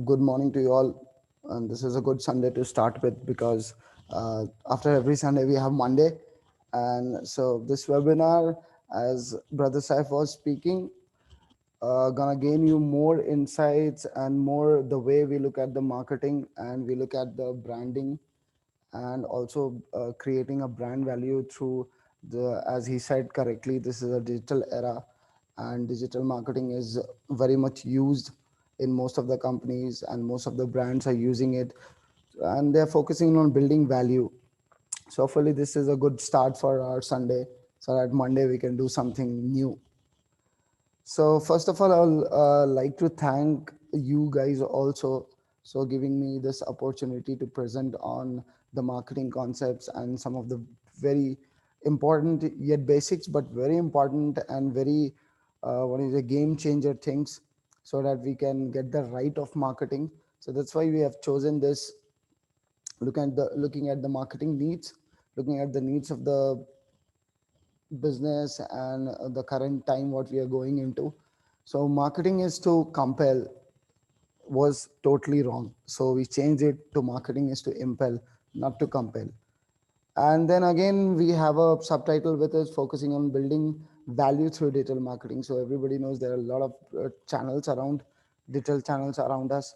Good morning to you all. And this is a good Sunday to start with because after every Sunday we have Monday. And so this webinar, as Brother Saif was speaking, gonna gain you more insights and more the way we look at the marketing and we look at the branding and also creating a brand value through as he said correctly, this is a digital era and digital marketing is very much used in most of the companies and most of the brands are using it and they're focusing on building value. So hopefully this is a good start for our Sunday so that Monday we can do something new. So first of all, I'll like to thank you guys also so giving me this opportunity to present on the marketing concepts and some of the very important yet basics, but very important and very what is a game changer things so that we can get the right of marketing. So that's why we have chosen this looking at the marketing needs, looking at the needs of the business and the current time what we are going into. So marketing is to compel was totally wrong, so we changed it to marketing is to impel, not to compel. And then again we have a subtitle with us focusing on building value through digital marketing. So everybody knows there are a lot of channels around, digital channels around us,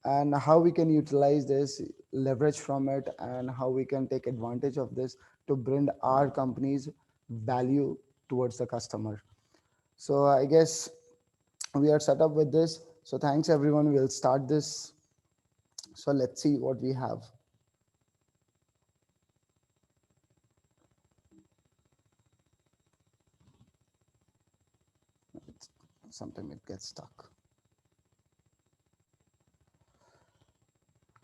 and how we can utilize this, leverage from it, and how we can take advantage of this to bring our company's value towards the customer. So I guess we are set up with this. So thanks everyone, we'll start this. So let's see what we have. Sometimes it gets stuck.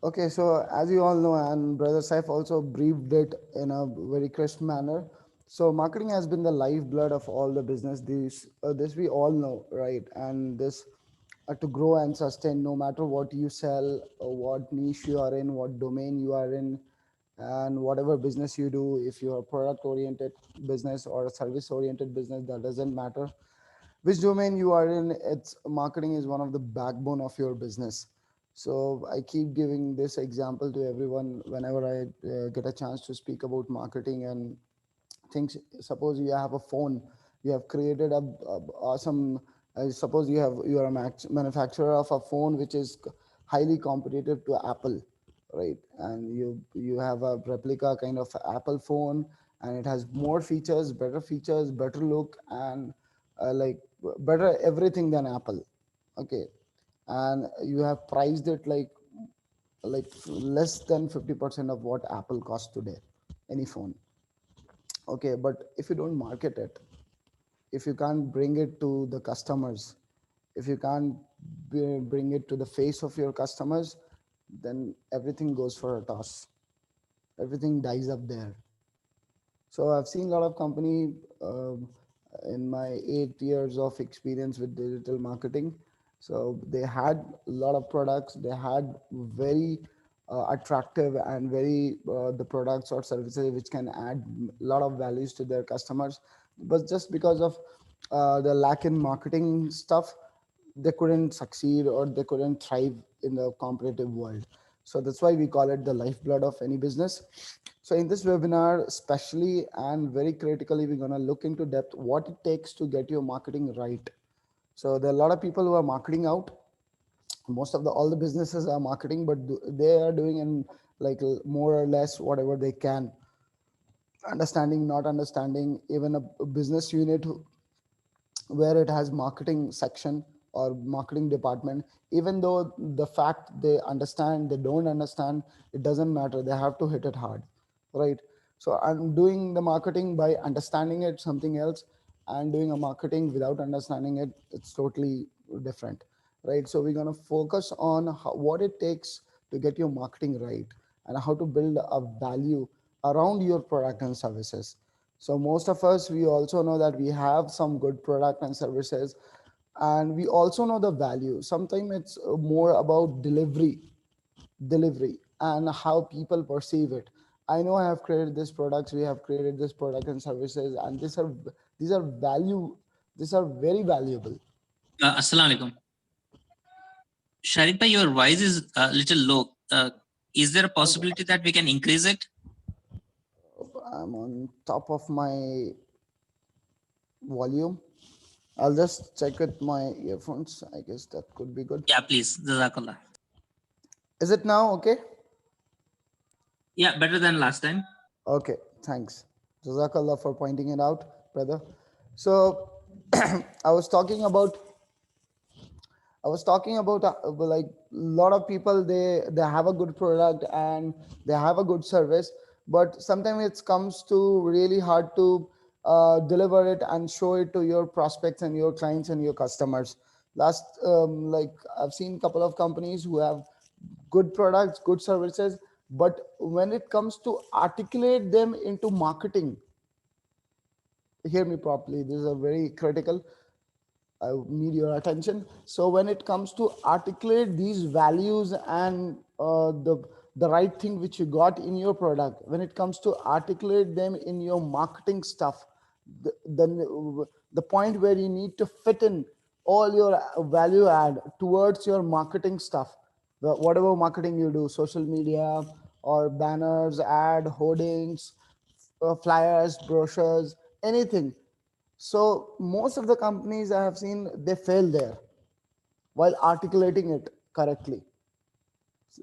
Okay, so as you all know, and Brother Saif also briefed it in a very crisp manner. So marketing has been the lifeblood of all the business. This we all know, right? And this to grow and sustain, no matter what you sell, or what niche you are in, what domain you are in, and whatever business you do, if you are product oriented business or a service oriented business, that doesn't matter which domain you are in. It's marketing is one of the backbone of your business. So I keep giving this example to everyone whenever I get a chance to speak about marketing and things. Suppose you have a phone, you have created a awesome, suppose you are a manufacturer of a phone which is highly competitive to Apple, right? And you have a replica kind of Apple phone, and it has more features, better look, and like better everything than Apple. Okay, and you have priced it like less than 50% of what Apple costs today, any phone. Okay, but if you don't market it, if you can't bring it to the customers, if you can't bring it to the face of your customers, then everything goes for a toss, everything dies up there. So I've seen a lot of company in my 8 years of experience with digital marketing. So they had a lot of products. They had very attractive and very the products or services which can add a lot of values to their customers. But just because of the lack in marketing stuff, they couldn't succeed or they couldn't thrive in the competitive world. So that's why we call it the lifeblood of any business. So in this webinar, especially and very critically, we're going to look into depth what it takes to get your marketing right. So there are a lot of people who are marketing out. Most of the all the businesses are marketing, but they are doing in like more or less whatever they can. Understanding, not understanding, even a business unit where it has marketing section or marketing department, even though the fact they understand, they don't understand, it doesn't matter, they have to hit it hard, right? So I'm doing the marketing by understanding it something else, and doing a marketing without understanding it, it's totally different, right? So we're going to focus on what it takes to get your marketing right and how to build a value around your product and services. So most of us, we also know that we have some good product and services, and we also know the value. Sometimes it's more about delivery and how people perceive it. I know I have created this products, we have created this product and services, and these are value, these are very valuable. Assalamu alaikum. Sharik bhai, your voice is a little low. Is there a Okay, possibility that we can increase it? I'm on top of my volume. I'll just check with my earphones. I guess that could be good. Yeah, please. Jazakallah. Is it now okay? Yeah, better than last time. Okay, thanks. Jazakallah for pointing it out, brother. So I was talking about I was talking about like a lot of people, they have a good product and they have a good service, but sometimes it comes to really hard to deliver it and show it to your prospects and your clients and your customers. Last like I've seen a couple of companies who have good products, good services, but when it comes to articulate them into marketing, hear me properly. This is a very critical. I need your attention. So when it comes to articulate these values and the right thing which you got in your product, when it comes to articulate them in your marketing stuff, the point where you need to fit in all your value add towards your marketing stuff, whatever marketing you do, social media or banners, ad, hoardings, flyers, brochures, anything. So most of the companies I have seen, they fail there while articulating it correctly.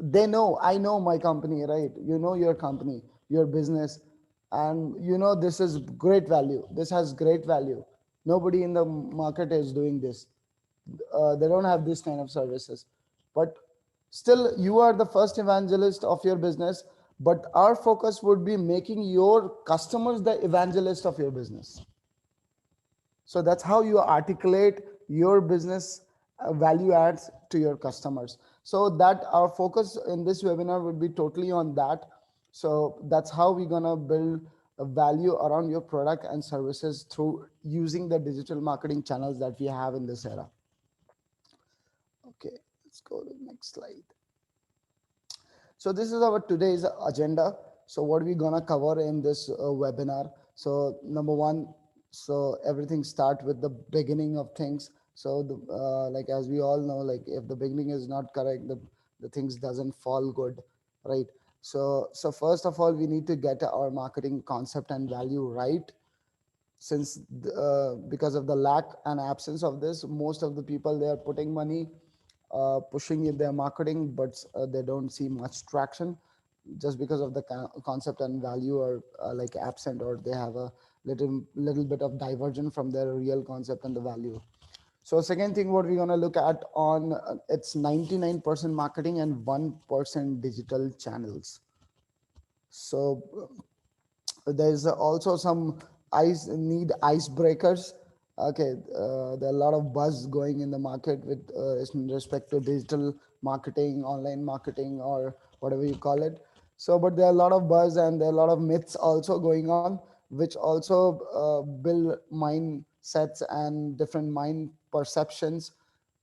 They know, I know my company, right? You know your company, your business, and you know this is great value. This has great value. Nobody in the market is doing this. They don't have this kind of services. But still, you are the first evangelist of your business. But our focus would be making your customers the evangelist of your business. So that's how you articulate your business value adds to your customers. So that our focus in this webinar would be totally on that. So that's how we're going to build a value around your product and services through using the digital marketing channels that we have in this era. Okay, let's go to the next slide. So this is our today's agenda. So what we gonna cover in this webinar? So number one, so everything start with the beginning of things. So the, like as we all know, like if the beginning is not correct, the things doesn't fall good, right? So first of all, we need to get our marketing concept and value right, since because of the lack and absence of this, most of the people, they are putting money pushing in their marketing, but they don't see much traction just because of the concept and value are like absent, or they have a little bit of diversion from their real concept and the value. So second thing what we're going to look at on it's 99% marketing and 1% digital channels. So there's also some icebreakers. Okay, there are a lot of buzz going in the market with in respect to digital marketing, online marketing, or whatever you call it. So but there are a lot of buzz and there are a lot of myths also going on, which also build mindsets and different mind perceptions,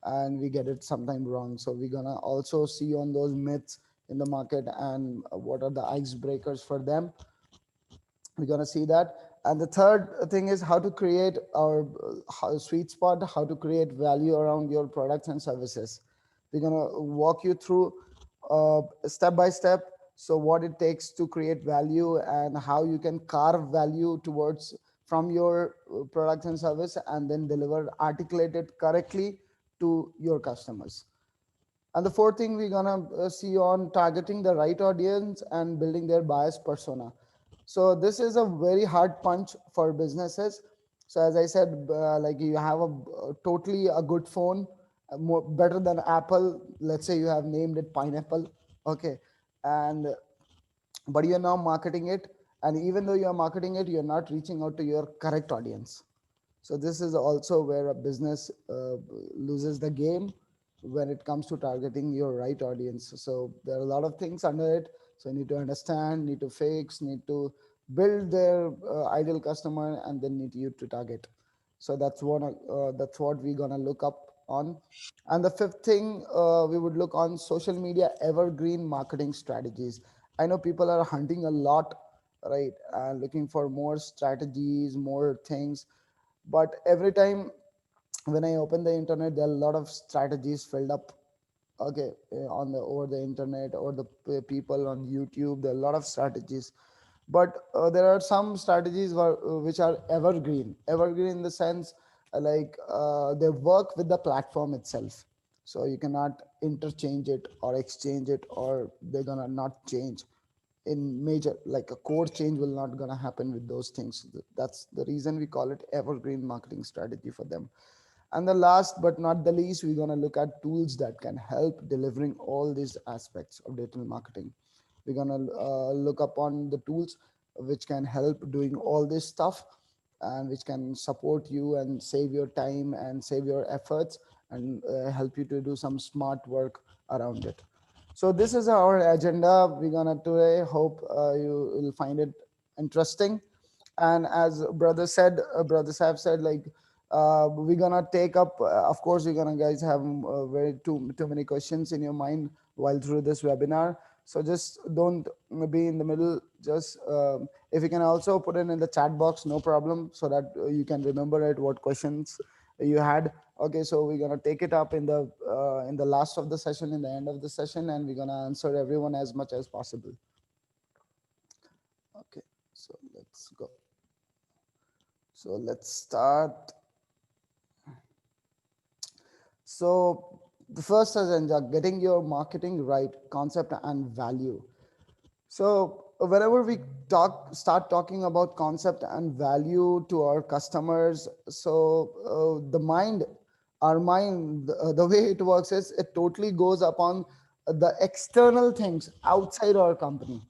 and we get it sometime wrong. So we're gonna also see on those myths in the market and what are the icebreakers for them. We're going to see that. And the third thing is how to create our sweet spot, how to create value around your products and services. We're going to walk you through step by step, so what it takes to create value and how you can carve value towards from your products and service, and then deliver articulated correctly to your customers. And the fourth thing we're gonna see on targeting the right audience and building their bias persona. So this is a very hard punch for businesses. So as I said, like you have a totally a good phone, more better than Apple. Let's say you have named it Pineapple, okay, and but you're now marketing it, and even though you're marketing it, you're not reaching out to your correct audience. So this is also where a business loses the game when it comes to targeting your right audience. So there are a lot of things under it. So you need to understand, need to fix, need to build their ideal customer, and then need you to target. So that's what we're gonna look up on. And the fifth thing we would look on social media evergreen marketing strategies. I know people are hunting a lot, right, looking for more strategies, more things, but every time when I open the internet, there are a lot of strategies filled up. okay, on the over the internet or the people on YouTube. There are a lot of strategies, but there are some strategies which are evergreen. Evergreen in the sense, they work with the platform itself, so you cannot interchange it or exchange it, or they're gonna not change in major, like a core change will not gonna happen with those things. That's the reason we call it evergreen marketing strategy for them. And the last but not the least, we're going to look at tools that can help delivering all these aspects of digital marketing. We're going to look upon the tools which can help doing all this stuff, and which can support you and save your time and save your efforts, and help you to do some smart work around it. So this is our agenda. We're gonna today. Hope you will find it interesting. And as brothers have said, like we're gonna take up. Of course, we're gonna guys have very too many questions in your mind while through this webinar. So just don't be in the middle. Just if you can also put it in the chat box, no problem, so that you can remember it what questions you had. Okay, so we're gonna take it up in the last of the session, in the end of the session, and we're gonna answer everyone as much as possible. Okay, so let's go. So let's start. So the first agenda, getting your marketing right, concept and value. So whenever we start talking about concept and value to our customers, so our mind, the way it works is it totally goes upon the external things outside our company.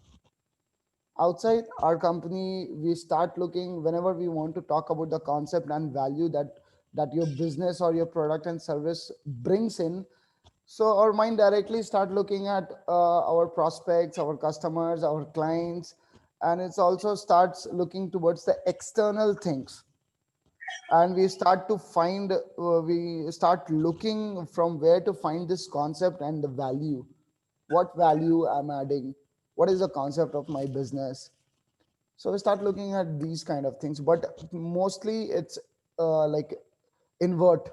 Outside our company, we start looking whenever we want to talk about the concept and value that your business or your product and service brings in. So our mind directly start looking at our prospects, our customers, our clients, and it's also starts looking towards the external things. And we start looking from where to find this concept and the value. What value I'm adding? What is the concept of my business? So we start looking at these kind of things, but mostly it's like invert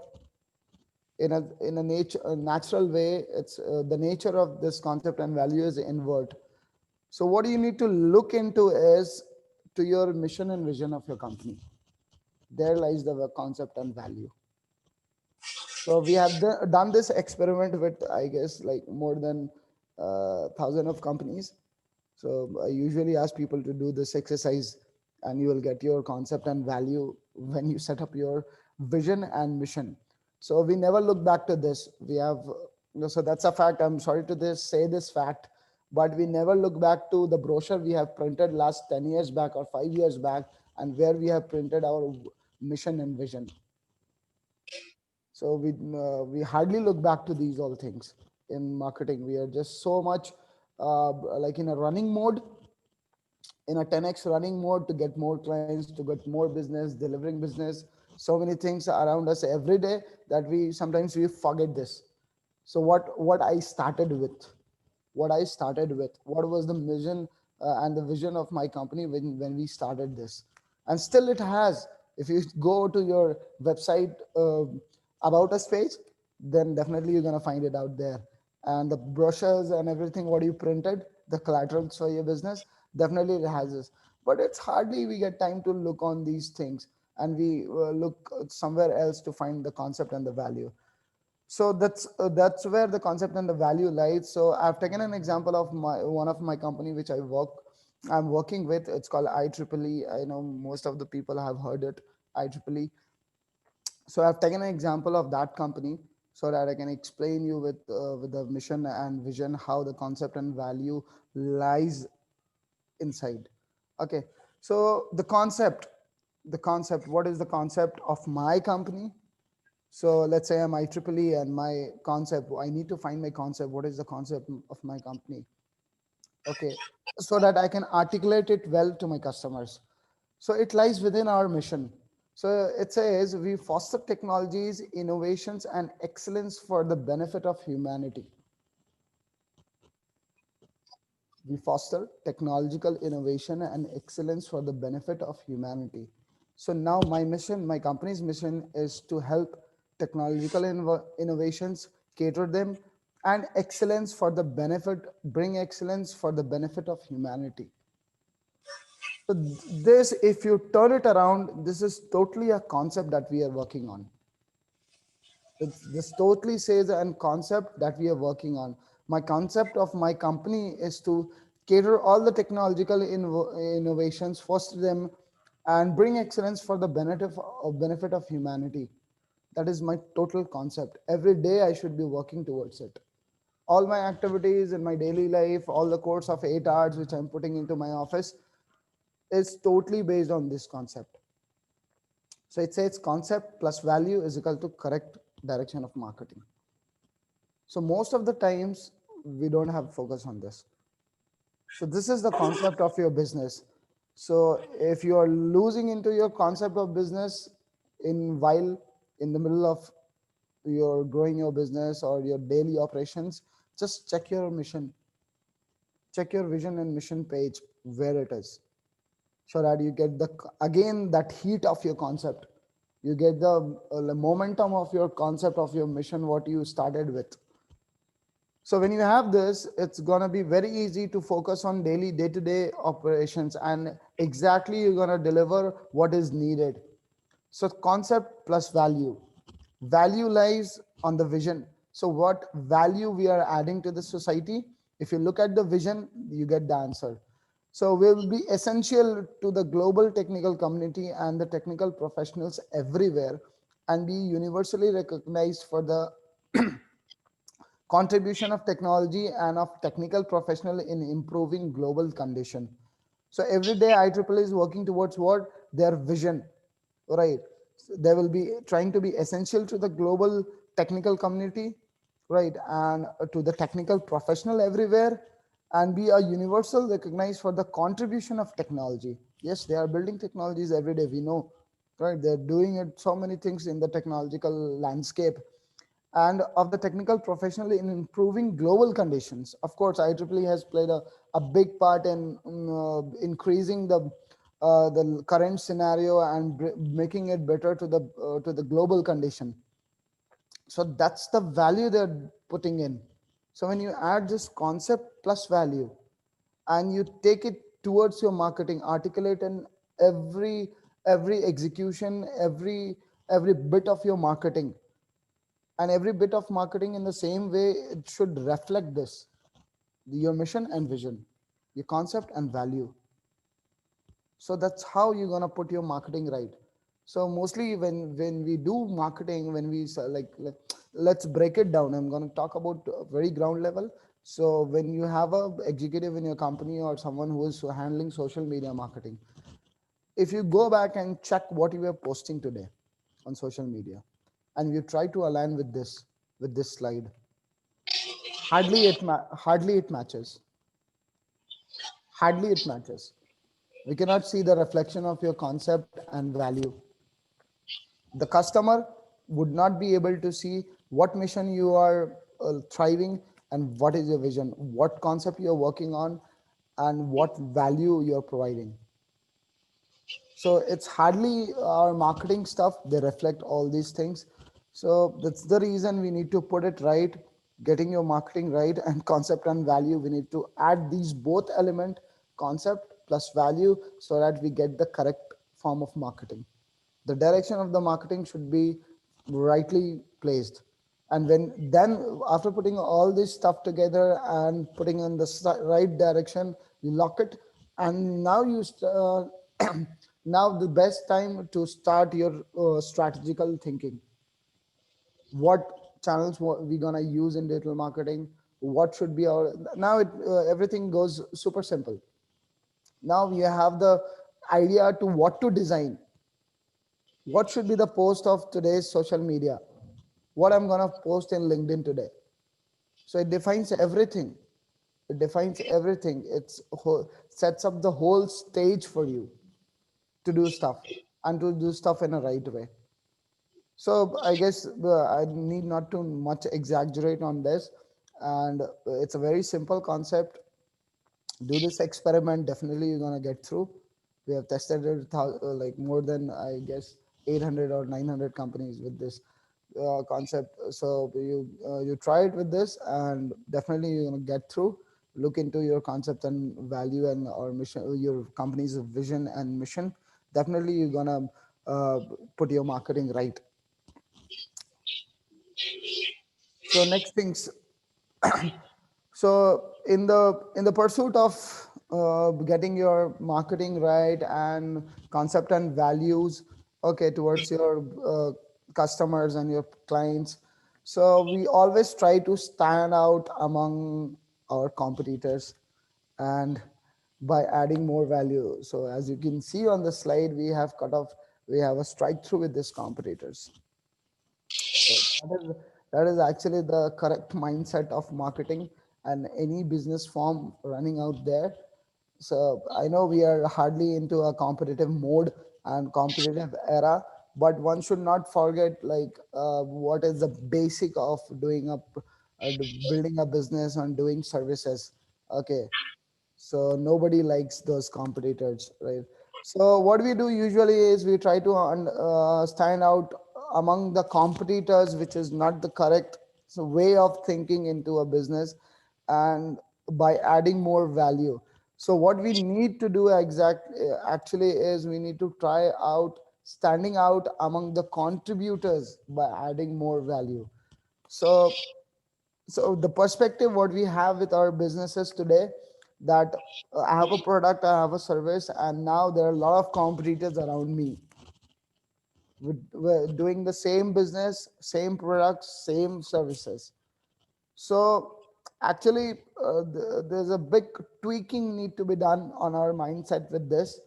a natural way. It's the nature of this concept and value is invert. So what you need to look into is to your mission and vision of your company. There lies the concept and value. So we have done this experiment with, I guess, like more than thousand of companies. So I usually ask people to do this exercise, and you will get your concept and value when you set up your vision and mission. So we never look back to this. We have, so that's a fact. I'm sorry to say this fact, but we never look back to the brochure we have printed last 10 years back or 5 years back, and where we have printed our mission and vision. So we hardly look back to these all things in marketing. We are just so much like in a running mode, in a 10x running mode to get more clients, to get more business, delivering business, so many things around us every day that we sometimes we forget this. So what I started with, what was the mission and the vision of my company when we started this, and still it has. If you go to your website about us page, then definitely you're going to find it out there. And the brochures and everything what you printed, the collaterals for your business, definitely it has this. But it's hardly we get time to look on these things, and we look somewhere else to find the concept and the value. So that's where the concept and the value lies. So I've taken an example of my one of my company which I'm working with. It's called IEEE. I know most of the people have heard it, IEEE. So I've taken an example of that company so that I can explain you with the mission and vision how the concept and value lies inside. Okay, so the concept, what is the concept of my company? So let's say I'm IEEE, and my concept, I need to find my concept. What is the concept of my company? Okay, so that I can articulate it well to my customers. So it lies within our mission. So it says we foster technologies, innovations, and excellence for the benefit of humanity. We foster technological innovation and excellence for the benefit of humanity. So now my company's mission is to help technological innovations, cater them, and excellence for the benefit, bring excellence for the benefit of humanity. So this, if you turn it around, this is totally a concept that we are working on. This totally says a concept that we are working on. My concept of my company is to cater all the technological innovations, foster them, and bring excellence for the benefit of humanity. That is my total concept. Every day I should be working towards it. All my activities in my daily life, all the course of 8 hours which I'm putting into my office, is totally based on this concept. So it says concept plus value is equal to correct direction of marketing. So most of the times we don't have focus on this. So this is the concept of your business. So if you are losing into your concept of business in while in the middle of your growing your business or your daily operations, just check your mission, check your vision and mission page where it is, so that you get the again that heat of your concept, you get the momentum of your concept of your mission what you started with. So when you have this, it's going to be very easy to focus on daily day-to-day operations, and exactly you're going to deliver what is needed. So concept plus value. Value lies on the vision. So what value we are adding to the society? If you look at the vision, you get the answer. So we will be essential to the global technical community and the technical professionals everywhere, and be universally recognized for the contribution of technology and of technical professional in improving global condition. So every day IEEE is working towards what? Their vision, right? So they will be trying to be essential to the global technical community, right? And to the technical professional everywhere, and be a universal recognized for the contribution of technology. Yes, they are building technologies every day, we know, right? They're doing it so many things in the technological landscape, and of the technical professional in improving global conditions. Of course, IEEE has played a big part in increasing the current scenario and making it better to the global condition. So that's the value they're putting in. So when you add this concept plus value and you take it towards your marketing, articulate in every execution, every bit of your marketing, and every bit of marketing in the same way, it should reflect this, your mission and vision, your concept and value. So that's how you're going to put your marketing right. So mostly when we do marketing, when we let's break it down. I'm going to talk about very ground level. So when you have a executive in your company or someone who is handling social media marketing, if you go back and check what you were posting today on social media, and you try to align with this slide, hardly it matches. Hardly it matches. We cannot see the reflection of your concept and value. The customer would not be able to see what mission you are thriving, and what is your vision, what concept you're working on, and what value you're providing. So it's hardly our marketing stuff, they reflect all these things. So that's the reason we need to put it right, getting your marketing right, and concept and value, we need to add these both element, concept plus value, so that we get the correct form of marketing. The direction of the marketing should be rightly placed. And when then after putting all this stuff together and putting in the right direction, you lock it, and now now the best time to start your strategical thinking. What channels we gonna use in digital marketing, what should be our, now everything goes super simple. Now you have the idea to what to design, what should be the post of today's social media, what I'm going to post in LinkedIn today. So it defines everything. It defines everything. Sets up the whole stage for you to do stuff, and to do stuff in a right way. So I guess I need not to much exaggerate on this, and it's a very simple concept. Do this experiment, definitely you're going to get through. We have tested it like more than, I guess, 800 or 900 companies with this. concept. So you try it with this, and definitely you're gonna get through. Look into your concept and value and or mission, your company's vision and mission. Definitely you're gonna uh, put your marketing right. So next things. So in the pursuit of getting your marketing right and concept and values, okay, towards your customers and your clients, so we always try to stand out among our competitors, and by adding more value. So as you can see on the slide, we have a strike through with these competitors. So that is actually the correct mindset of marketing and any business form running out there. So I know we are hardly into a competitive mode and competitive era, but one should not forget like what is the basic of building a business and doing services. Okay, so nobody likes those competitors, right? So what we do usually is we try to stand out among the competitors, which is not the correct way of thinking into a business, and by adding more value. So what we need to do actually is we need to try out standing out among the contributors by adding more value. So the perspective what we have with our businesses today, that I have a product, I have a service, and now there are a lot of competitors around me with doing the same business, same products, same services. So actually there's a big tweaking need to be done on our mindset with this.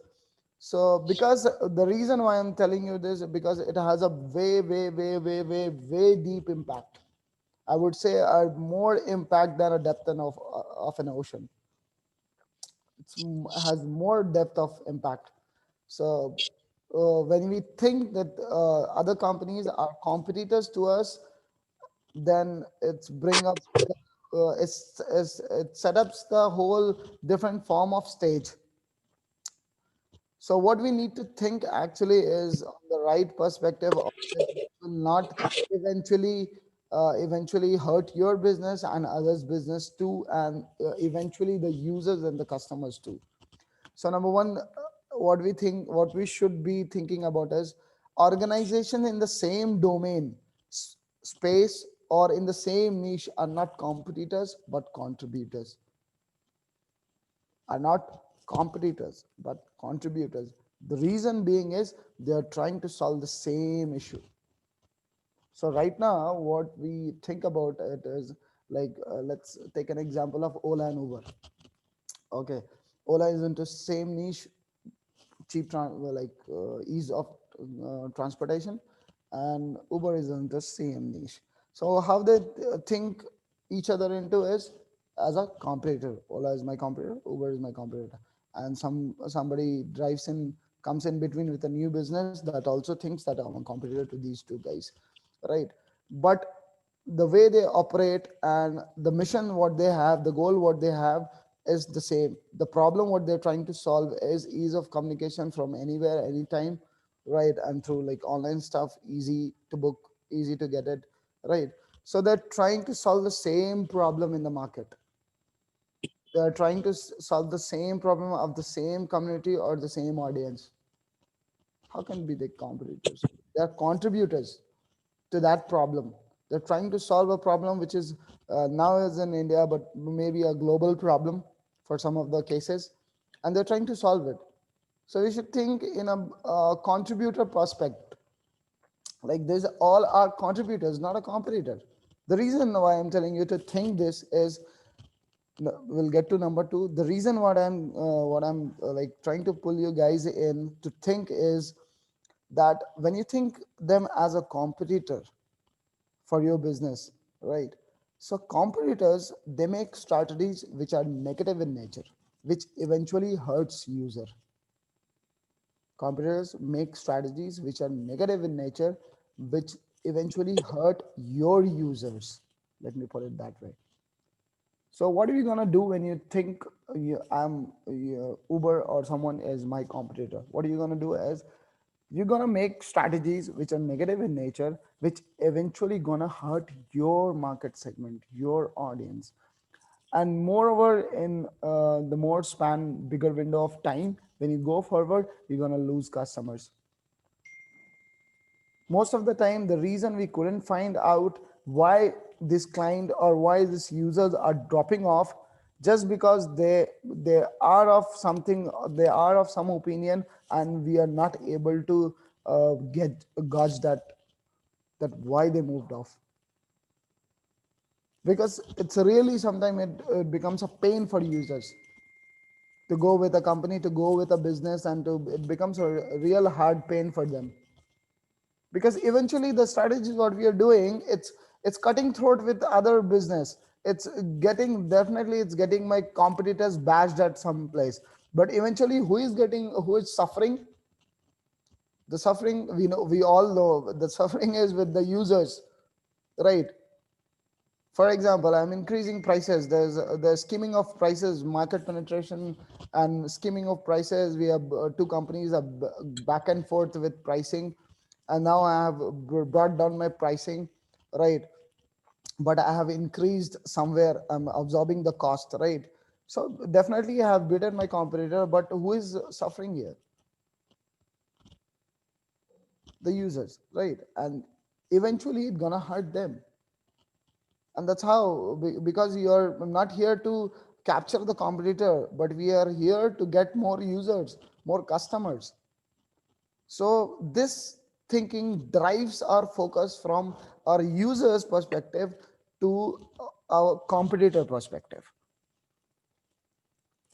So because the reason why I'm telling you this, because it has a way deep impact. I would say a more impact than a depth of an ocean. Has more depth of impact. So when we think that other companies are competitors to us, then it's bring up it set up the whole different form of stage. So what we need to think actually is on the right perspective of it, which will not eventually eventually hurt your business and others' business too, and eventually the users and the customers too. So number one, what we should be thinking about is organization in the same domain, space, or in the same niche are not competitors but contributors. Are not competitors but contributors. The reason being is they are trying to solve the same issue. So right now, what we think about it is like let's take an example of Ola and Uber. Okay, Ola is into same niche, ease of transportation, and Uber is in the same niche. So how they think each other into is as a competitor. Ola is my competitor, Uber is my competitor, and somebody drives in, comes in between with a new business that also thinks that I'm a competitor to these two guys, right? But the way they operate and the mission what they have, the goal what they have is the same. The problem what they're trying to solve is ease of communication from anywhere, anytime, right? And through like online stuff, easy to book, easy to get it, right? So they're trying to solve the same problem in the market. They're trying to solve the same problem of the same community or the same audience. How can be they competitors? They're contributors to that problem. They're trying to solve a problem which is now is in India, but maybe a global problem for some of the cases, and they're trying to solve it. So we should think in a contributor prospect. Like these all are contributors, not a competitor. The reason why I'm telling you to think this is, we'll get to number two. The reason what I'm like trying to pull you guys in to think is that when you think them as a competitor for your business, right? So competitors, they make strategies which are negative in nature, which eventually hurts user. Competitors make strategies which are negative in nature, which eventually hurt your users. Let me put it that way. So what are you gonna do when you think Uber or someone is my competitor? What are you gonna do is You're gonna make strategies which are negative in nature, which eventually gonna hurt your market segment, your audience. And moreover, in the more span, bigger window of time, when you go forward, you're gonna lose customers. Most of the time, the reason we couldn't find out why this client or why these users are dropping off, just because they are of something, they are of some opinion, and we are not able to get gauge that why they moved off. Because it's really sometimes it becomes a pain for users to go with a company, to go with a business, and to it becomes a real hard pain for them. Because eventually the strategy what we are doing, it's cutting throat with other business. It's getting, definitely it's getting my competitors bashed at some place. But eventually who is getting, who is suffering? The suffering, we know, we all know the suffering is with the users, right? For example, I'm increasing prices, there's skimming of prices, market penetration and skimming of prices. We have two companies are back and forth with pricing, and now I have brought down my pricing, right? But I have increased somewhere, I'm absorbing the cost, right? So definitely I have beaten my competitor, but who is suffering here? The users, right? And eventually it's gonna hurt them. And that's how, because you're not here to capture the competitor, but we are here to get more users, more customers. So this thinking drives our focus from our users perspective to our competitor perspective.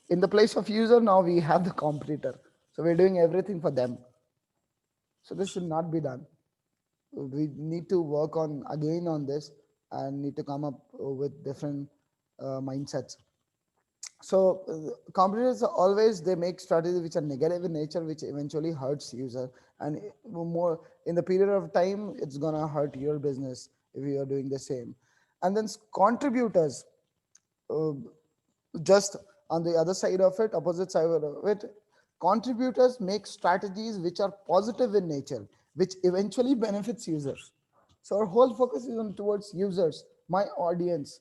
In the place of user, now we have the competitor, so we're doing everything for them. So this should not be done. We need to work on again on this, and need to come up with different mindsets. So competitors are always, they make strategies which are negative in nature, which eventually hurts user. And more in the period of time, it's gonna hurt your business if you are doing the same. And then contributors, uh, just on the other side of it, opposite side of it, contributors make strategies which are positive in nature, which eventually benefits users. So our whole focus is on towards users, my audience.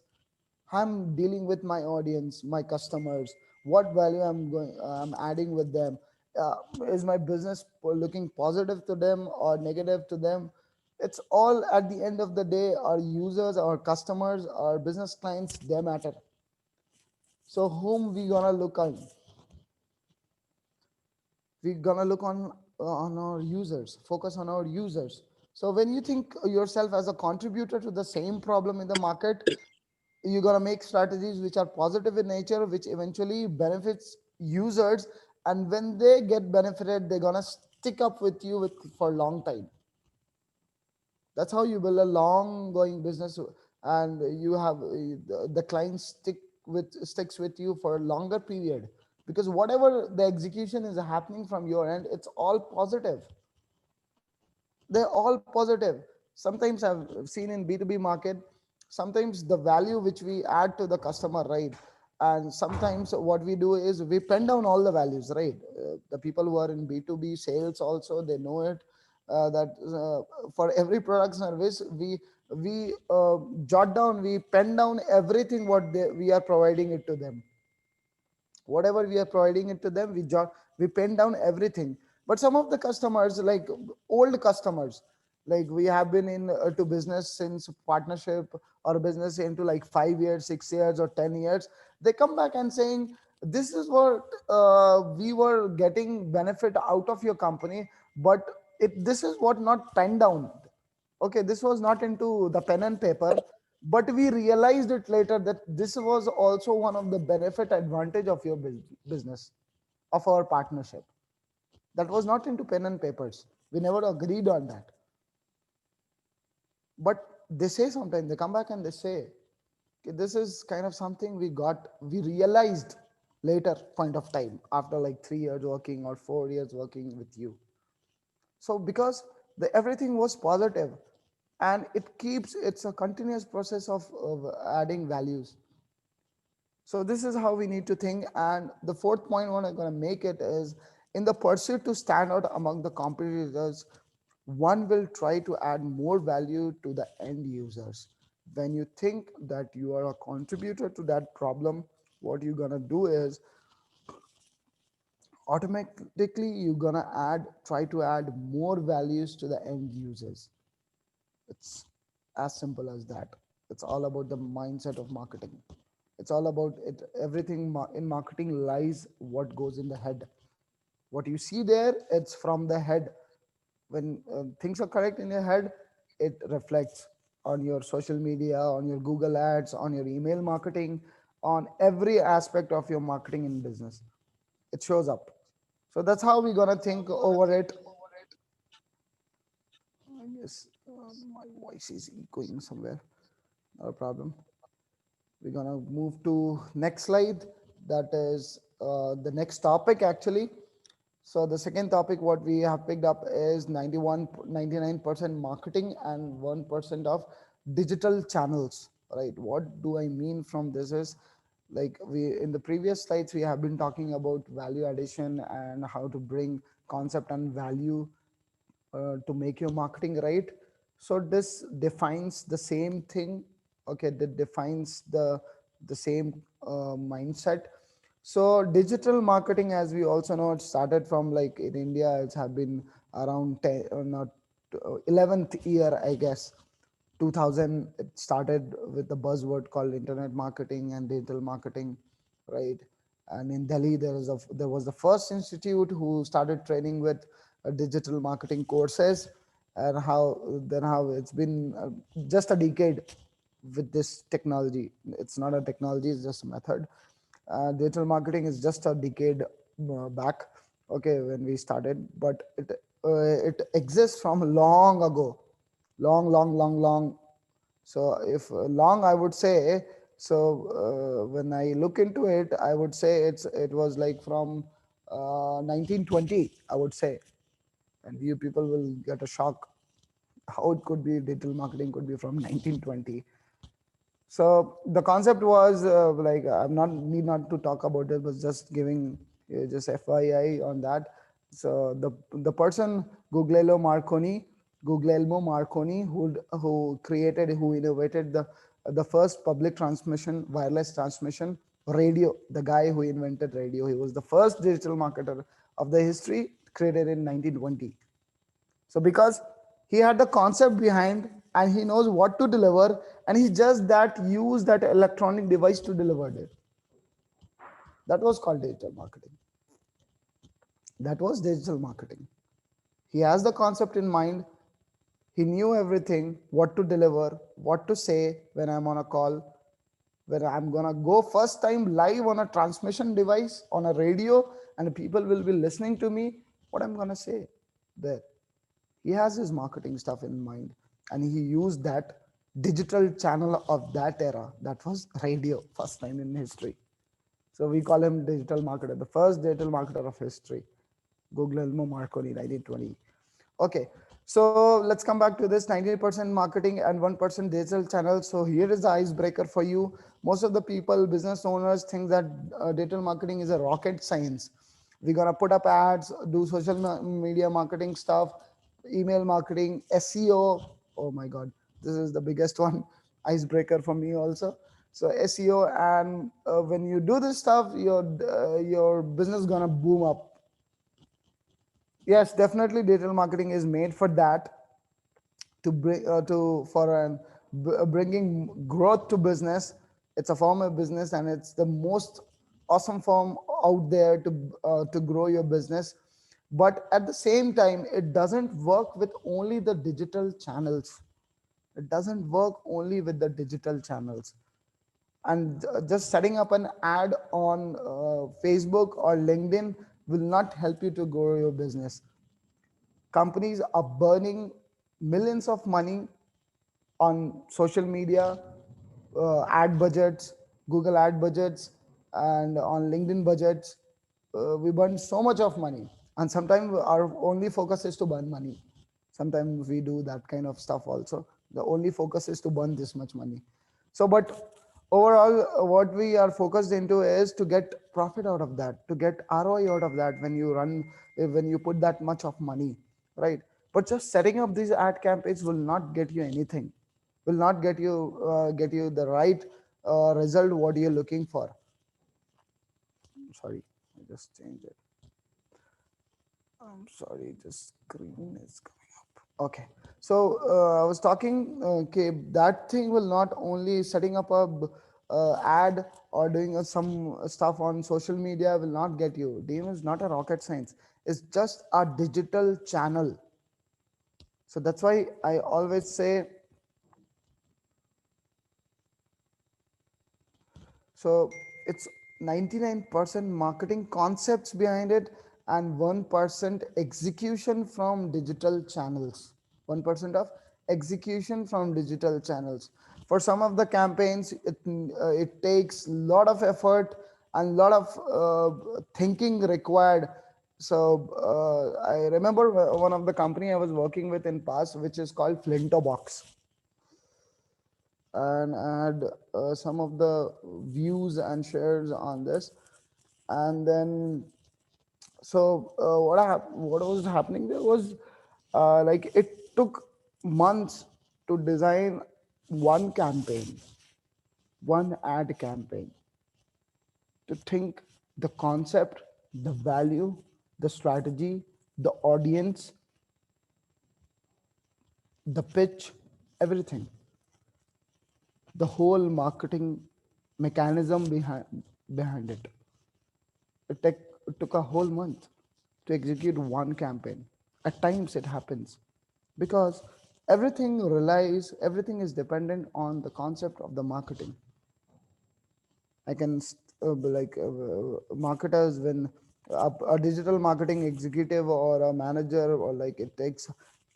I'm dealing with my audience, my customers, what value I'm adding with them. uh, is my business looking positive to them or negative to them? It's all, at the end of the day, our users, our customers, our business clients, they matter. So whom we gonna look on? We gonna look on our users, focus on our users. So when you think yourself as a contributor to the same problem in the market, you're gonna make strategies which are positive in nature, which eventually benefits users. And when they get benefited, they're gonna stick up with you with for a long time. That's how you build a long going business. And you have the client sticks with you for a longer period, because whatever the execution is happening from your end, it's all positive. They're all positive. Sometimes I've seen in B2B market, sometimes the value which we add to the customer, right? And sometimes what we do is we pen down all the values, right? The people who are in B2B sales also, they know it. That for every product service, we jot down, we pen down everything what we are providing it to them. Whatever we are providing it to them, we pen down everything. But some of the customers, like old customers, like we have been in to business since partnership or business into like 5 years, 6 years or 10 years, they come back and saying, this is what we were getting benefit out of your company, but this is what not penned down. Okay, this was not into the pen and paper, but we realized it later that this was also one of the benefit advantage of your business, of our partnership. That was not into pen and papers, we never agreed on that. But they say, sometimes they come back and they say, "Okay, this is kind of something we realized later point of time, after like 3 years working or 4 years working with you." So because everything was positive, and it's a continuous process of adding values. So this is how we need to think. And the fourth point what I'm going to make it is, In the pursuit to stand out among the competitors, one will try to add more value to the end users. When you think that you are a contributor to that problem, what you're gonna do is automatically you're gonna try to add more values to the end users. It's as simple as that. It's all about the mindset of marketing. It's all about it. Everything in marketing lies what goes in the head. What you see there, it's from the head. When things are correct in your head, it reflects on your social media, on your Google ads, on your email marketing, on every aspect of your marketing in business. It shows up. So that's how we're gonna think over it. I guess my voice is echoing somewhere. Not a problem. We're gonna move to next slide. That is the next topic actually. So the second topic, what we have picked up is 99% marketing and 1% of digital channels, right? What do I mean from this is, like, we in the previous slides we have been talking about value addition and how to bring concept and value to make your marketing right. So this defines the same thing. Okay, that defines the same mindset. So digital marketing, as we also know, it started from, like, in India it's have been around 10 not 11th year, I guess. 2000 it started with the buzzword called internet marketing and digital marketing, right? And in Delhi there was the first institute who started training with digital marketing courses. And how it's been just a decade with this technology. It's not a technology, it's just a method. Digital marketing is just a decade back, okay, when we started, but it exists from long ago, long, long, long, long. So if long, I would say. So when I look into it, I would say it was like from 1920, I would say. And you people will get a shock how it could be digital marketing could be from 1920. So the concept was like, I'm not need not to talk about it, but just giving just FYI on that. So the person Guglielmo Marconi, who innovated the first public transmission, wireless transmission radio. The guy who invented radio, he was the first digital marketer of the history, created in 1920. So because he had the concept behind and he knows what to deliver, and he just that use that electronic device to deliver it. That was called digital marketing. That was digital marketing. He has the concept in mind. He knew everything, what to deliver, what to say when I'm on a call, when I'm gonna go first time live on a transmission device on a radio, and people will be listening to me, what I'm gonna say there. He has his marketing stuff in mind, and he used that digital channel of that era. That was radio, first time in history. So we call him digital marketer, the first digital marketer of history. Guglielmo Marconi, 1920. Okay, so let's come back to this 90% marketing and 1% digital channel. So here is the icebreaker for you. Most of the people, business owners, think that digital marketing is a rocket science. We're gonna put up ads, do social media marketing stuff, email marketing, SEO. Oh my God, this is the biggest one, icebreaker for me also. So SEO, and when you do this stuff, your business gonna boom up. Yes, definitely digital marketing is made for that, to bring to for bringing growth to business. It's a form of business, and it's the most awesome form out there to grow your business. But at the same time, it doesn't work with only the digital channels. It doesn't work only with the digital channels. And just setting up an ad on Facebook or LinkedIn will not help you to grow your business. Companies are burning millions of money on social media, ad budgets, Google ad budgets, and on LinkedIn budgets. We burn so much of money, and sometimes our only focus is to burn money. Sometimes we do that kind of stuff also. The only focus is to burn this much money. So, but Overall, what we are focused into is to get profit out of that, to get ROI out of that when you run, when you put that much of money, right? But just setting up these ad campaigns will not get you anything, will not get you the right result what you're looking for. Sorry, I just changed it. I'm sorry, the screen is coming up. Okay, so I was talking. Okay, that thing will not only setting up a ad or doing some stuff on social media will not get you. DM is not a rocket science. It's just a digital channel. So that's why I always say, so it's 99% marketing concepts behind it and 1% execution from digital channels. 1% of execution from digital channels. For some of the campaigns, it takes a lot of effort and lot of thinking required. So I remember one of the company I was working with in past, which is called Flinto Box, and add some of the views and shares on this. And then, so what was happening there was, like it took months to design one campaign, one ad campaign, to think the concept, the value, the strategy, the audience, the pitch, everything, the whole marketing mechanism behind it. It took a whole month to execute one campaign. At times it happens because everything is dependent on the concept of the marketing. I can be like marketers, when a digital marketing executive or a manager, or like it takes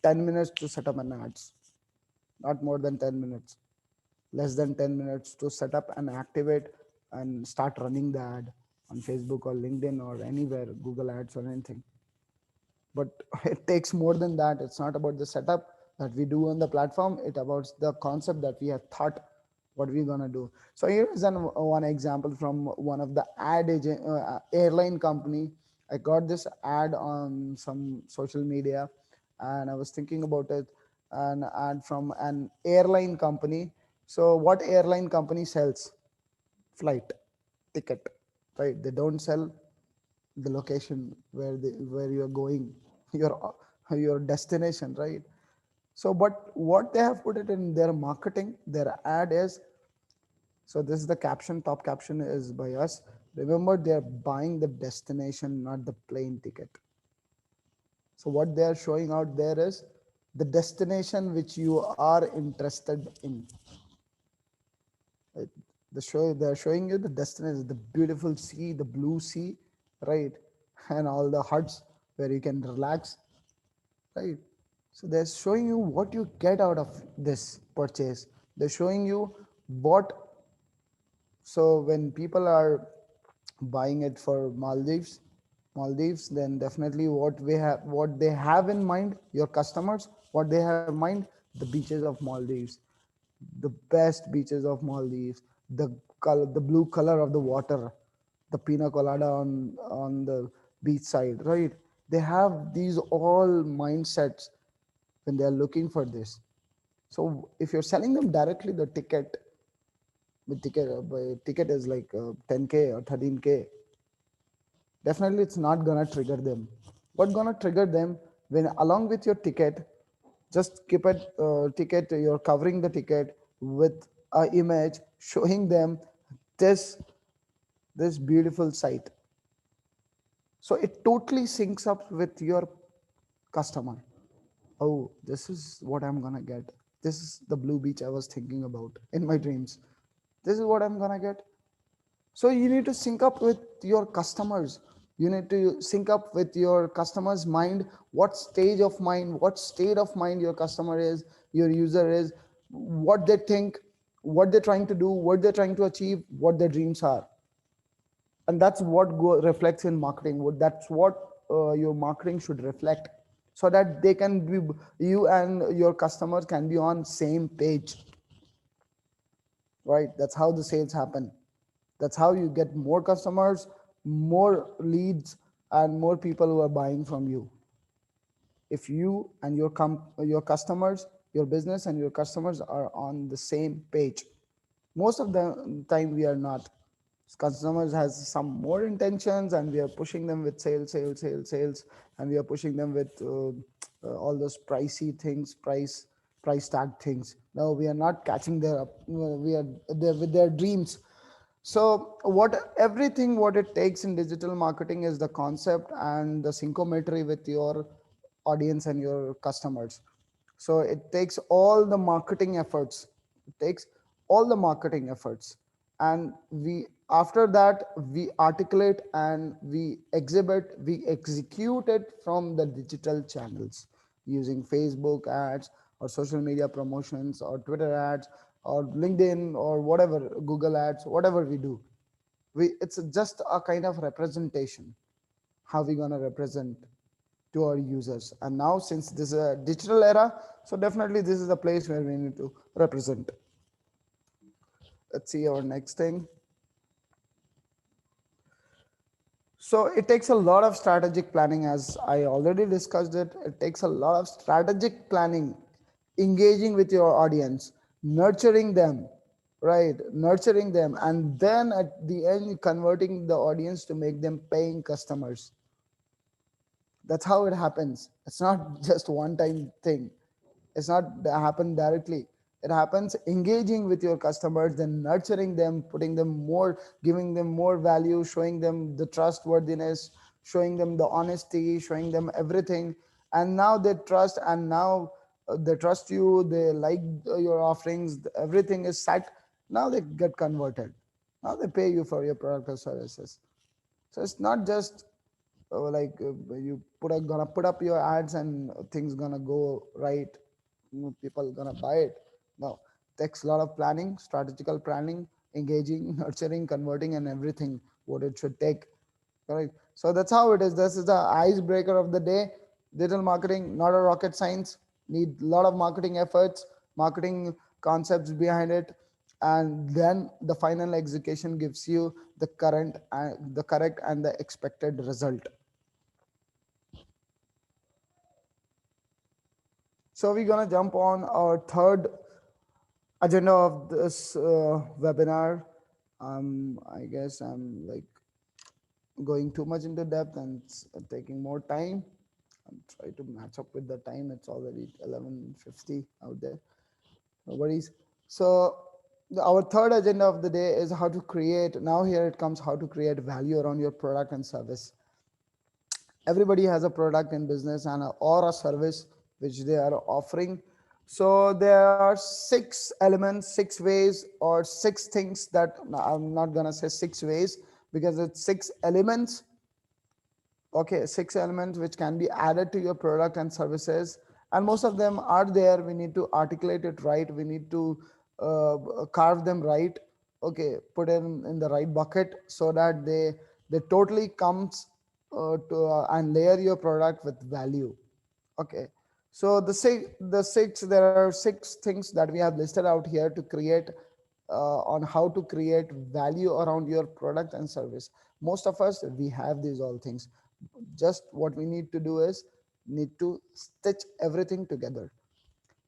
10 minutes to set up an ads, not more than 10 minutes, less than 10 minutes to set up and activate and start running the ad on Facebook or LinkedIn or anywhere, Google Ads or anything. But it takes more than that. It's not about the setup that we do on the platform, it about the concept that we have thought what we're going to do. So here is one example from one of the airline company. I got this ad on some social media and I was thinking about it, an ad from an airline company. So what airline company sells? Flight ticket, right? They don't sell the location where you're going, your destination, right? So but what they have put it in their marketing, their ad is, so this is the caption, top caption is by us: remember, they're buying the destination, not the plane ticket. So what they are showing out there is the destination which you are interested in. Right? They're showing you the destination, the beautiful sea, the blue sea, right? And all the huts where you can relax, right? So they're showing you what you get out of this purchase. They're showing you what. So when people are buying it for Maldives, then definitely what they have in mind, your customers, what they have in mind, the beaches of Maldives, the best beaches of Maldives, the blue color of the water, the pina colada on the beach side, right? They have these all mindsets when they are looking for this. So if you're selling them directly the ticket, with ticket is like 10K or 13K, definitely it's not gonna trigger them. What gonna trigger them, when along with your ticket, just keep it ticket, you're covering the ticket with a image showing them this this beautiful site. So it totally syncs up with your customer. Oh, this is what I'm gonna get. This is the blue beach I was thinking about in my dreams. This is what I'm gonna get. So you need to sync up with your customers. You need to sync up with your customer's mind, what stage of mind, what state of mind your customer is, your user is, what they think, what they're trying to do, what they're trying to achieve, what their dreams are. And that's what reflects in marketing. That's what your marketing should reflect, so that they can be, you and your customers can be on same page. right? That's how the sales happen. That's how you get more customers, more leads, and more people who are buying from you. If you and your customers, your business and your customers are on the same page. Most of the time we are not. Customers has some more intentions, and we are pushing them with sales, and we are pushing them with all those pricey things, price tag things. No, we are not catching their up. We are there with their dreams. So what everything what it takes in digital marketing is the concept and the synchrometry with your audience and your customers. So it takes all the marketing efforts. It takes all the marketing efforts, and we after that we articulate and we exhibit, we execute it from the digital channels using Facebook ads or social media promotions or Twitter ads or LinkedIn or whatever, Google ads, whatever we do. It's just a kind of representation, how we gonna represent to our users. And now since this is a digital era, so definitely this is the place where we need to represent. Let's see our next thing. So it takes a lot of strategic planning, as I already discussed it. It takes a lot of strategic planning, engaging with your audience, nurturing them, right? Nurturing them, and then at the end, converting the audience to make them paying customers. That's how it happens. It's not just one time thing. It's not happen directly. It happens engaging with your customers, then nurturing them, putting them more, giving them more value, showing them the trustworthiness, showing them the honesty, showing them everything. And now they trust, and now they trust you, they like your offerings, everything is set. Now they get converted. Now they pay you for your product or services. So it's not just you gonna put up your ads and things gonna go right. People gonna buy it. No, it takes a lot of planning, strategical planning, engaging, nurturing, converting, and everything what it should take. Correct. So that's how it is. This is the icebreaker of the day. Digital marketing, not a rocket science. Need a lot of marketing efforts, marketing concepts behind it, and then the final execution gives you the correct and the expected result. So we're gonna jump on our third agenda of this webinar. I guess I'm like going too much into depth and it's taking more time. I'm trying to match up with the time. It's already 11:50 out there. No worries. So our third agenda of the day is how to create. Now here it comes, how to create value around your product and service. Everybody has a product in business and or a service which they are offering. So there are six elements, six ways, or six things that I'm not going to say six ways because it's six elements. Okay, six elements which can be added to your product and services, and most of them are there. We need to articulate it right, we need to carve them right. Okay, put them in the right bucket so that they totally comes and layer your product with value. Okay, so the six there are six things that we have listed out here to create on how to create value around your product and service. Most of us we have these all things. Just what we need to do is need to stitch everything together.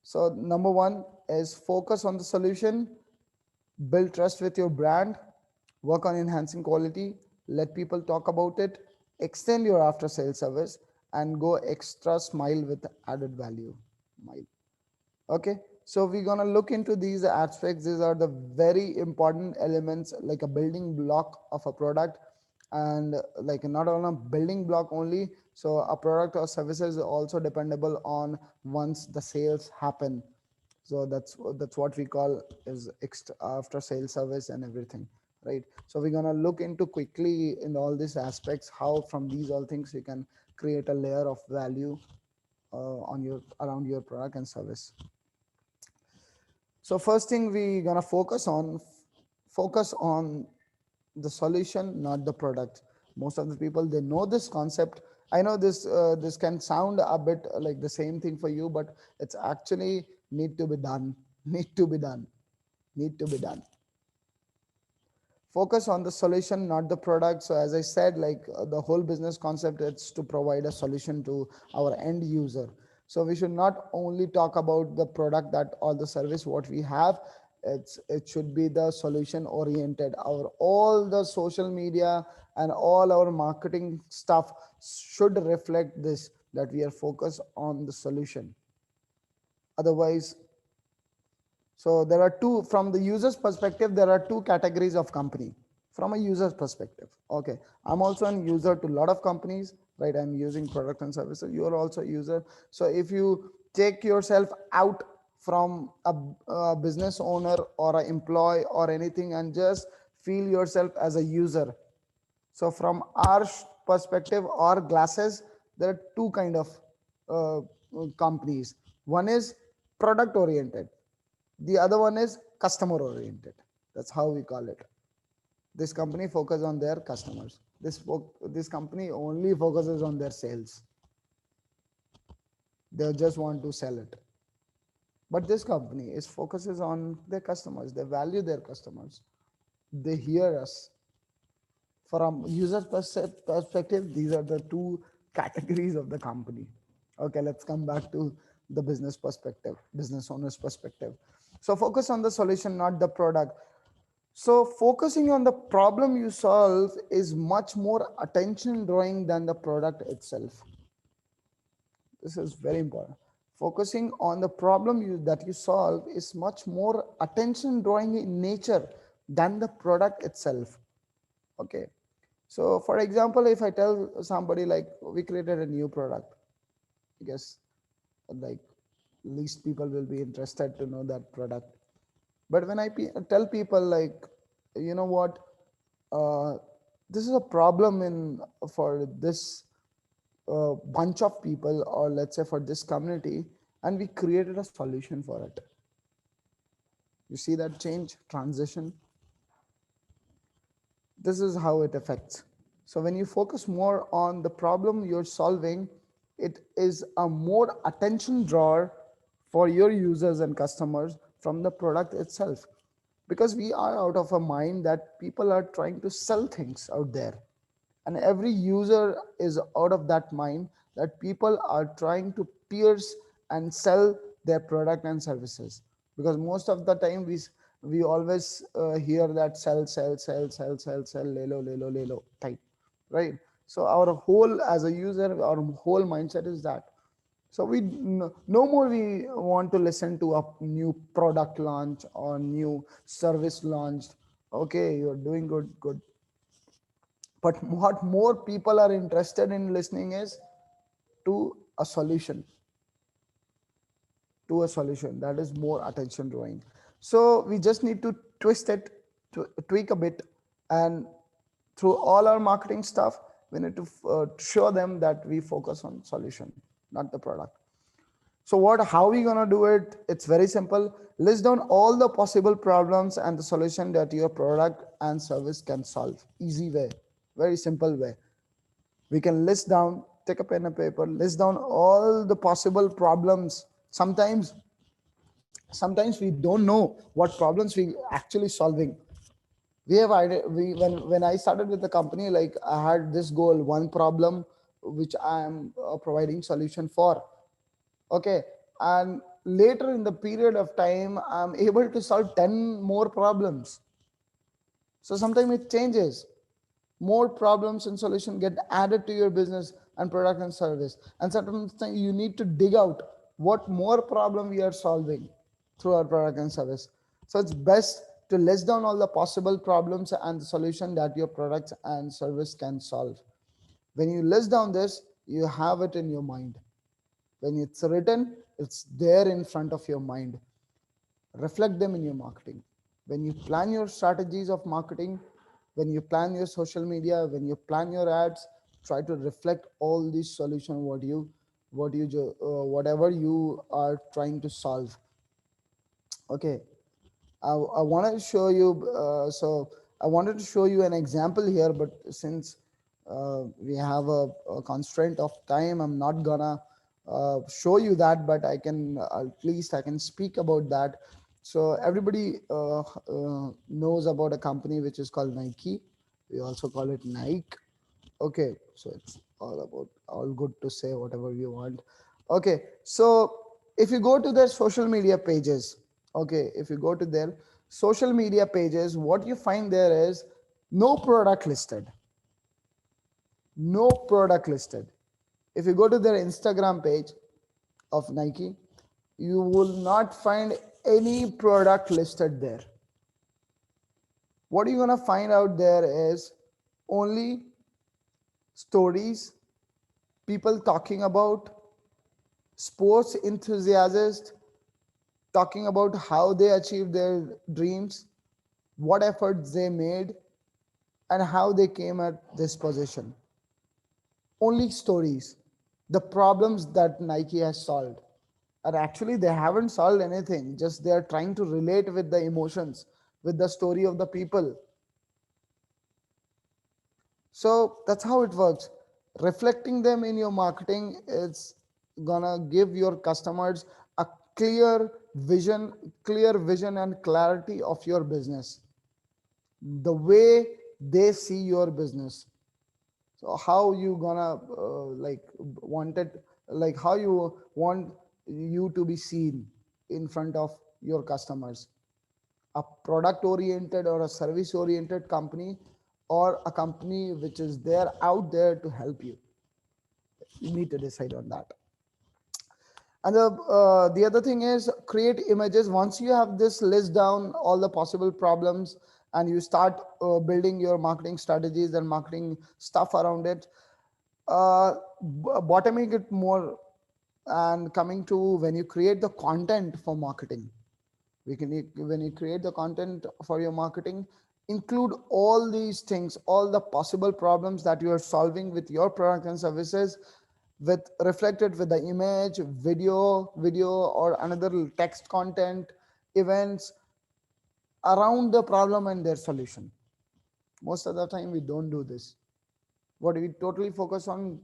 So number one is focus on the solution, build trust with your brand, work on enhancing quality, let people talk about it, extend your after sales service, and go extra smile with added value. Mile. Okay, so we're gonna look into these aspects. These are the very important elements, like a building block of a product, and like not on a building block only. So a product or services is also dependable on once the sales happen. So that's what we call is extra after sales service and everything, right? So we're gonna look into quickly in all these aspects how from these all things you can create a layer of value on your around your product and service. So first thing we gonna focus on the solution, not the product. Most of the people they know this concept. I know this can sound a bit like the same thing for you, but it's actually need to be done. Need to be done. Need to be done. Focus on the solution, not the product. So as I said, like the whole business concept is to provide a solution to our end user. So we should not only talk about the product that or the service what we have. It should be the solution oriented. Our all the social media and all our marketing stuff should reflect this, that we are focused on the solution. Otherwise, so there are two, from the user's perspective, there are two categories of company. From a user's perspective, okay, I'm also a user to a lot of companies, right? I'm using product and services. You are also a user. So if you take yourself out from a business owner or an employee or anything and just feel yourself as a user. So from our perspective or glasses, there are two kind of uh, companies. One is product oriented, the other one is customer oriented. That's how we call it. This company focus on their customers. This company only focuses on their sales. They just want to sell it. But this company is focuses on their customers. They value their customers. They hear us. From user perspective, these are the two categories of the company. Okay, let's come back to the business perspective, business owner's perspective. So focus on the solution, not the product. So focusing on the problem you solve is much more attention drawing than the product itself. This is very important. Focusing on the problem that you solve is much more attention drawing in nature than the product itself. Okay. So for example, if I tell somebody like we created a new product, I guess like least people will be interested to know that product. But when I tell people like, you know what, uh, this is a problem in for this bunch of people, or let's say for this community, and we created a solution for it. You see that change, transition? This is how it affects. So when you focus more on the problem you're solving, it is a more attention drawer for your users and customers from the product itself. Because we are out of a mind that people are trying to sell things out there. And every user is out of that mind that people are trying to pierce and sell their product and services. Because most of the time we always hear that sell lelo type, right? So our whole, as a user, our whole mindset is that. So we no more we want to listen to a new product launch or new service launched. Okay, you're doing good. But what more people are interested in listening is to a solution, to a solution that is more attention drawing. So we just need to twist it, to tweak a bit, and through all our marketing stuff, we need to show them that we focus on solution, not the product. So how we gonna do it? It's very simple. List down all the possible problems and the solution that your product and service can solve. Easy way, very simple way. We can list down, take a pen and paper, list down all the possible problems. Sometimes we don't know what problems we actually solving. We have idea, we when I started with the company, like I had this goal, one problem which I am providing solution for. Okay. And later in the period of time, I'm able to solve 10 more problems. So sometimes it changes. More problems and solution get added to your business and product and service. And sometimes you need to dig out what more problem we are solving through our product and service. So it's best to list down all the possible problems and the solution that your products and service can solve. When you list down this, you have it in your mind. When it's written, it's there in front of your mind. Reflect them in your marketing. When you plan your strategies of marketing, when you plan your social media, when you plan your ads, try to reflect all these solutions, whatever you are trying to solve. Okay. I wanted to show you, I wanted to show you an example here, but since we have a constraint of time, I'm not gonna show you that, but I can at least I can speak about that. So everybody knows about a company which is called Nike. We also call it Nike. Okay, so it's all about all good to say whatever you want. Okay, so if you go to their social media pages, okay, if you go to their social media pages, what you find there is no product listed. No product listed. If you go to their Instagram page of Nike, you will not find any product listed there. What you're going to find out there is only stories, people talking about, sports enthusiasts talking about how they achieved their dreams, what efforts they made, and how they came at this position. Only stories, the problems that Nike has solved. And actually, they haven't solved anything, just they are trying to relate with the emotions, with the story of the people. So that's how it works. Reflecting them in your marketing is gonna give your customers a clear vision and clarity of your business, the way they see your business. So how you gonna like want it, like how you want you to be seen in front of your customers, a product oriented or a service oriented company, or a company which is there out there to help you. You need to decide on that. And the other thing is create images. Once you have this list down all the possible problems, and you start building your marketing strategies and marketing stuff around it, bottoming it more, and coming to when you create the content for marketing, we can, when you create the content for your marketing, include all these things, all the possible problems that you are solving with your product and services, with reflected with the image, video or another text content, events around the problem and their solution. Most of the time we don't do this. What we totally focus on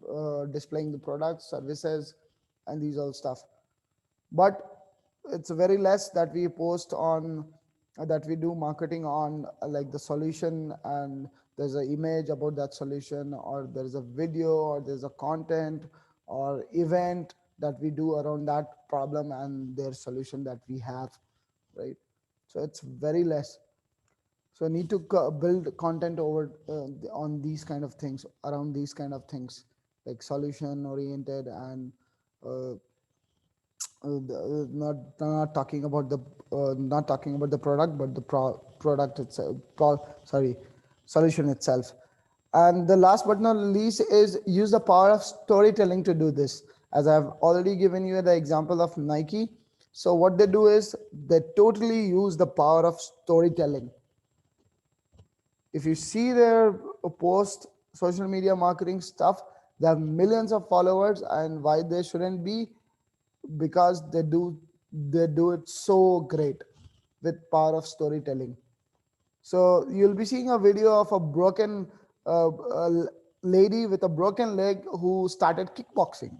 displaying the products, services, and these all stuff. But it's very less that we post on, that we do marketing on like the solution, and there's an image about that solution, or there's a video, or there's a content or event that we do around that problem and their solution that we have, right? So it's very less. So I need to build content over on these kind of things, around these kind of things, like solution oriented, and uh, not talking about the not talking about the product, but the product itself, sorry, solution itself. And the last but not least is use the power of storytelling to do this, as I've already given you the example of Nike. So what they do is they totally use the power of storytelling. If you see their post social media marketing stuff, they have millions of followers, and why they shouldn't be? Because they do it so great with power of storytelling. So you'll be seeing a video of a broken lady with a broken leg who started kickboxing.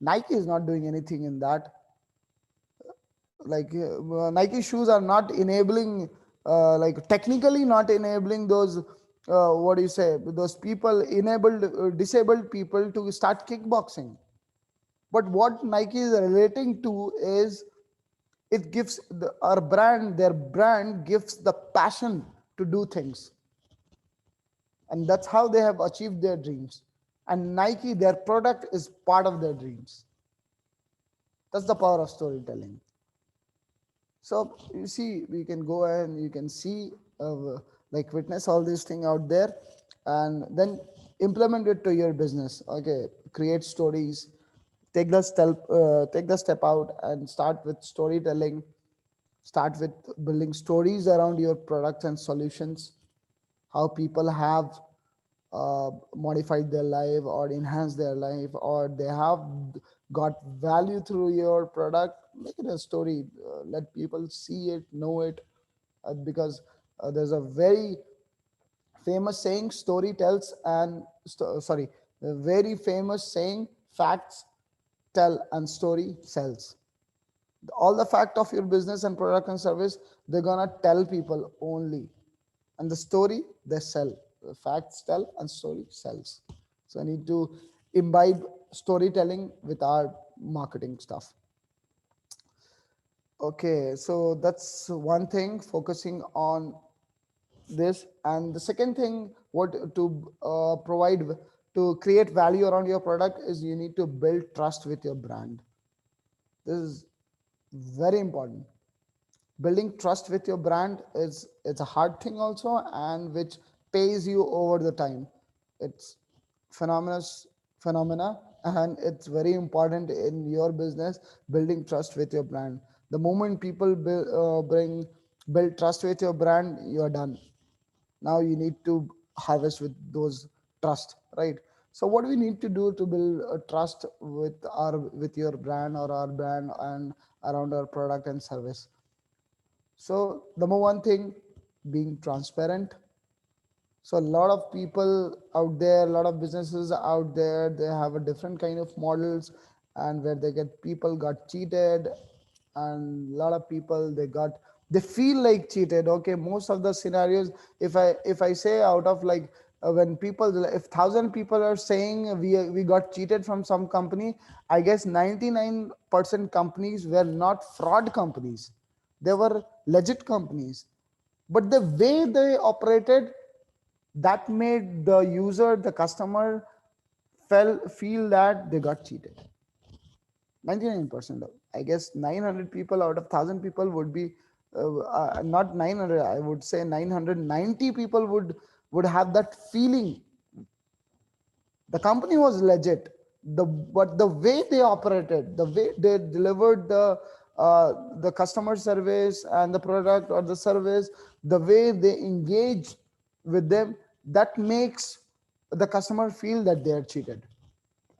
Nike is not doing anything in that. Like Nike shoes are not enabling, like technically not enabling those, what do you say, those people, enabled disabled people to start kickboxing. But what Nike is relating to is it gives our brand, their brand gives the passion to do things, and that's how they have achieved their dreams. And Nike, their product is part of their dreams. That's the power of storytelling. So you see, we can go and you can see, like witness all this thing out there, and then implement it to your business. Okay, create stories, take the step out and start with storytelling. Start with building stories around your products and solutions, how people have modified their life or enhanced their life, or they have got value through your product. Make it a story, let people see it, know it, because there's a very famous saying, story tells and sorry, a very famous saying, facts tell and story sells. All the fact of your business and product and service, they're gonna tell people only, and the story they sell. The facts tell and story sells. So I need to imbibe storytelling with our marketing stuff. Okay, so that's one thing, focusing on this. And the second thing, what to provide to create value around your product is you need to build trust with your brand. This is very important. Building trust with your brand is, it's a hard thing also, and which pays you over the time. It's phenomena phenomena, and it's very important in your business, building trust with your brand. The moment people build trust with your brand, you're done. Now you need to harvest with those trust, right? So what we need to do to build a trust with your brand or our brand and around our product and service? So number one thing, being transparent. So a lot of people out there, a lot of businesses out there, they have a different kind of models, and where they get people got cheated, and a lot of people they feel like cheated. Okay, most of the scenarios, if I say out of like when people, if 1,000 people are saying we got cheated from some company, I guess 99% companies were not fraud companies. They were legit companies, but the way they operated, that made the user, the customer, feel that they got cheated. 99%, I guess 900 people out of 1,000 people would be not 900, I would say 990 people would have that feeling. The company was legit, but the way they operated, the way they delivered the customer service and the product or the service, the way they engage with them, that makes the customer feel that they are cheated.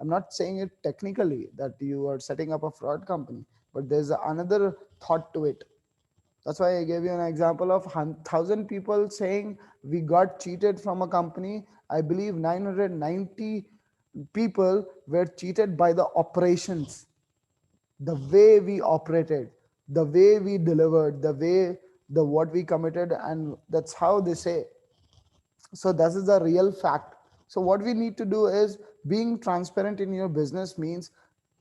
I'm not saying it technically that you are setting up a fraud company, but there's another thought to it. That's why I gave you an example of 1,000 people saying we got cheated from a company. I believe 990 people were cheated by the operations, the way we operated, the way we delivered, the way the what we committed, and that's how they say. So this is the real fact. So what we need to do is, being transparent in your business means,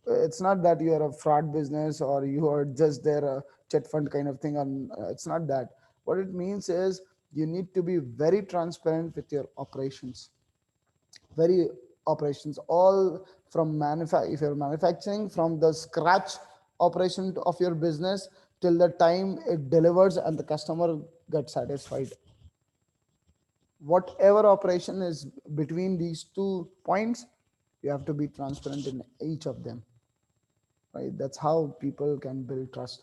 it's not that you are a fraud business or you are just there a chat fund kind of thing, and it's not that. What it means is, you need to be very transparent with your operations. Very operations, all from if you're manufacturing, from the scratch operation of your business till the time it delivers and the customer gets satisfied. Whatever operation is between these 2 points, you have to be transparent in each of them, right? That's how people can build trust.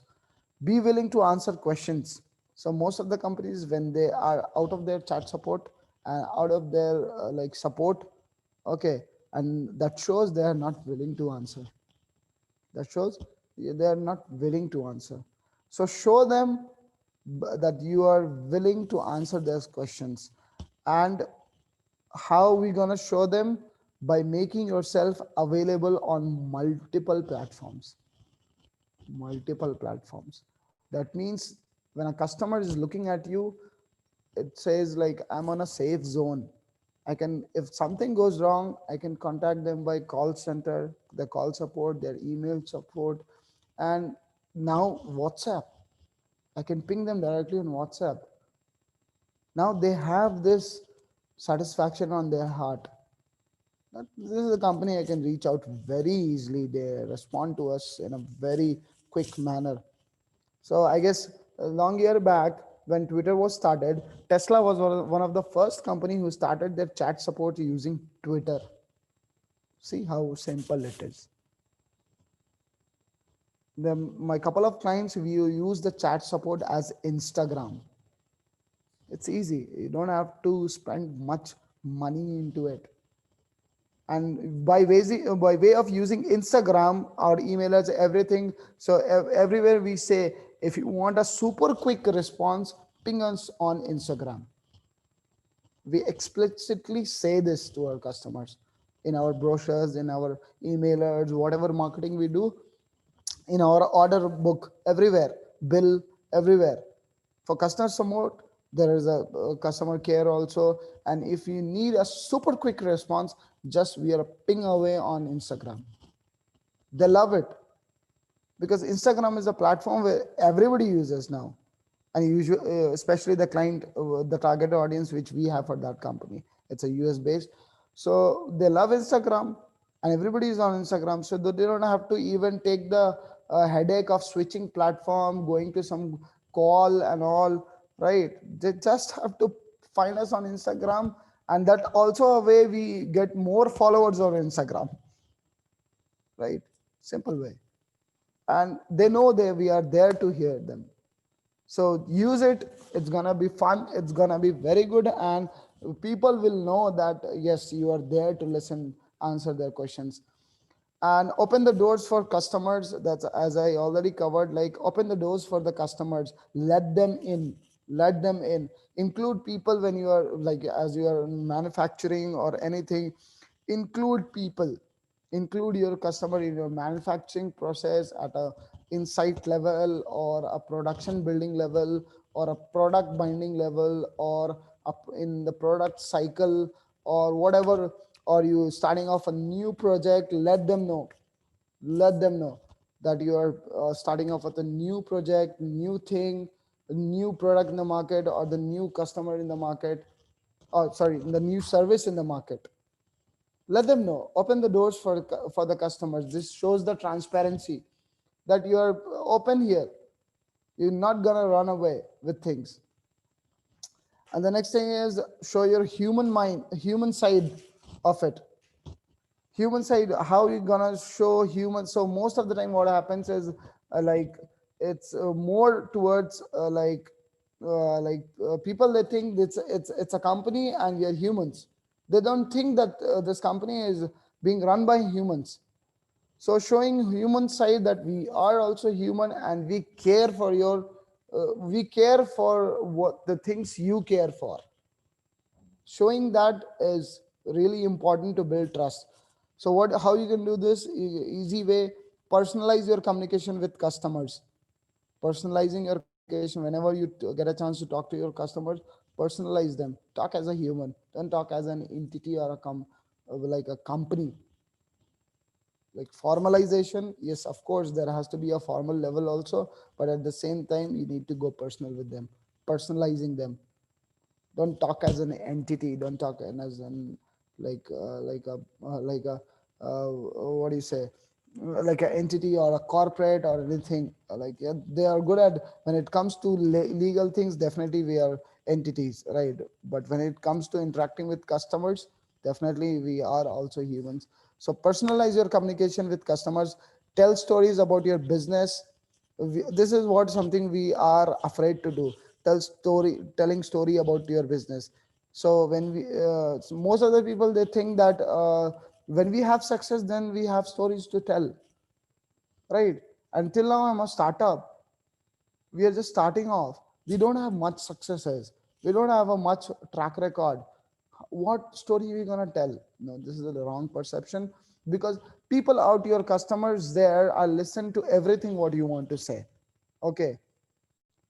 Be willing to answer questions. So most of the companies, when they are out of their chat support and out of their like support, okay, and that shows they are not willing to answer. That shows they are not willing to answer. So show them that you are willing to answer their questions. And how we going to show them? By making yourself available on multiple platforms. That means when a customer is looking at you, it says like, I'm on a safe zone. I can, if something goes wrong, I can contact them by call center, the call support, their email support, and now WhatsApp. I can ping them directly on WhatsApp. Now they have this satisfaction on their heart. This is a company I can reach out very easily. They respond to us in a very quick manner. So I guess a long year back, when Twitter was started, Tesla was one of the first company who started their chat support using Twitter. See how simple it is. My couple of clients, we use the chat support as Instagram. It's easy. You don't have to spend much money into it. And by way of using Instagram, our emailers, everything. So everywhere we say, if you want a super quick response, ping us on Instagram. We explicitly say this to our customers in our brochures, in our emailers, whatever marketing we do. in our order book, everywhere, bill, everywhere. For customer support, there is a customer care also. And if you need a super quick response, just we are a ping away on Instagram. They love it because Instagram is a platform where everybody uses now, and usually, especially the client, the target audience which we have for that company, it's a US based, so they love Instagram, and everybody is on Instagram, so they don't have to even take the headache of switching platform, going to some call and all, right? They just have to find us on Instagram, and that also a way we get more followers on Instagram, right? Simple way. And they know that we are there to hear them, so use it. It's gonna be fun, it's gonna be very good, and people will know that yes, you are there to listen, answer their questions, and open the doors for customers. That's as I already covered, like open the doors for the customers, let them in, let them in. Include people when you are like, as you are manufacturing or anything, include people, include your customer in your manufacturing process at a insight level, or a production building level, or a product binding level, or up in the product cycle, or whatever, or you starting off a new project, let them know, let them know that you are starting off with a new project, new thing, a new product in the market, or the new customer in the market, or sorry, the new service in the market. Let them know, open the doors for the customers. This shows the transparency that you are open here, you're not gonna run away with things. And the next thing is show your human mind, human side of it. Human side, how you gonna show human? So most of the time what happens is like it's more towards people, they think it's a company and we are humans. They don't think that this company is being run by humans. So showing human side, that we are also human and we care for your we care for what the things you care for. Showing that is really important to build trust. So what, how you can do this? Easy way: personalize your communication with customers. Personalizing your communication whenever you get a chance to talk to your customers, personalize them, talk as a human, don't talk as an entity or a like a company. Like formalization, yes, of course there has to be a formal level also, but at the same time you need to go personal with them, personalizing them. Don't talk as an entity, don't talk as an like a what do you say, like an entity or a corporate or anything. Like, yeah, they are good at, when it comes to legal things, definitely we are entities, right? But when it comes to interacting with customers, definitely we are also humans. So personalize your communication with customers, tell stories about your business. This is what something we are afraid to do: telling story about your business. So when we so most of the people, they think that when we have success, then we have stories to tell, right? Until now I'm a startup, we are just starting off, we don't have much successes, we don't have a much track record. What story are we going to tell? No, this is the wrong perception, because people out, your customers there, are listen to everything what you want to say. Okay,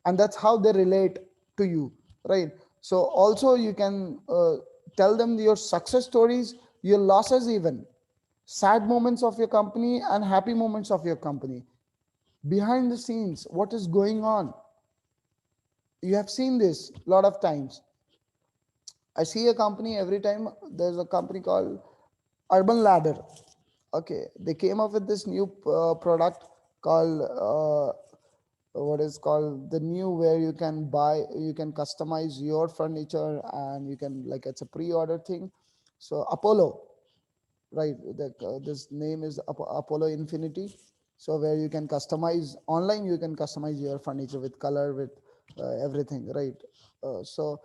and that's how they relate to you, right? So also you can tell them your success stories, your losses, even sad moments of your company and happy moments of your company, behind the scenes, what is going on. You have seen this a lot of times. I see a company every time. There's a company called Urban Ladder. Okay, they came up with this new product called what is called the new, where you can buy, you can customize your furniture, and you can, like, it's a pre-order thing. So Apollo, right? This name is Apollo Infinity. So where you can customize online, you can customize your furniture with color, with everything, right? So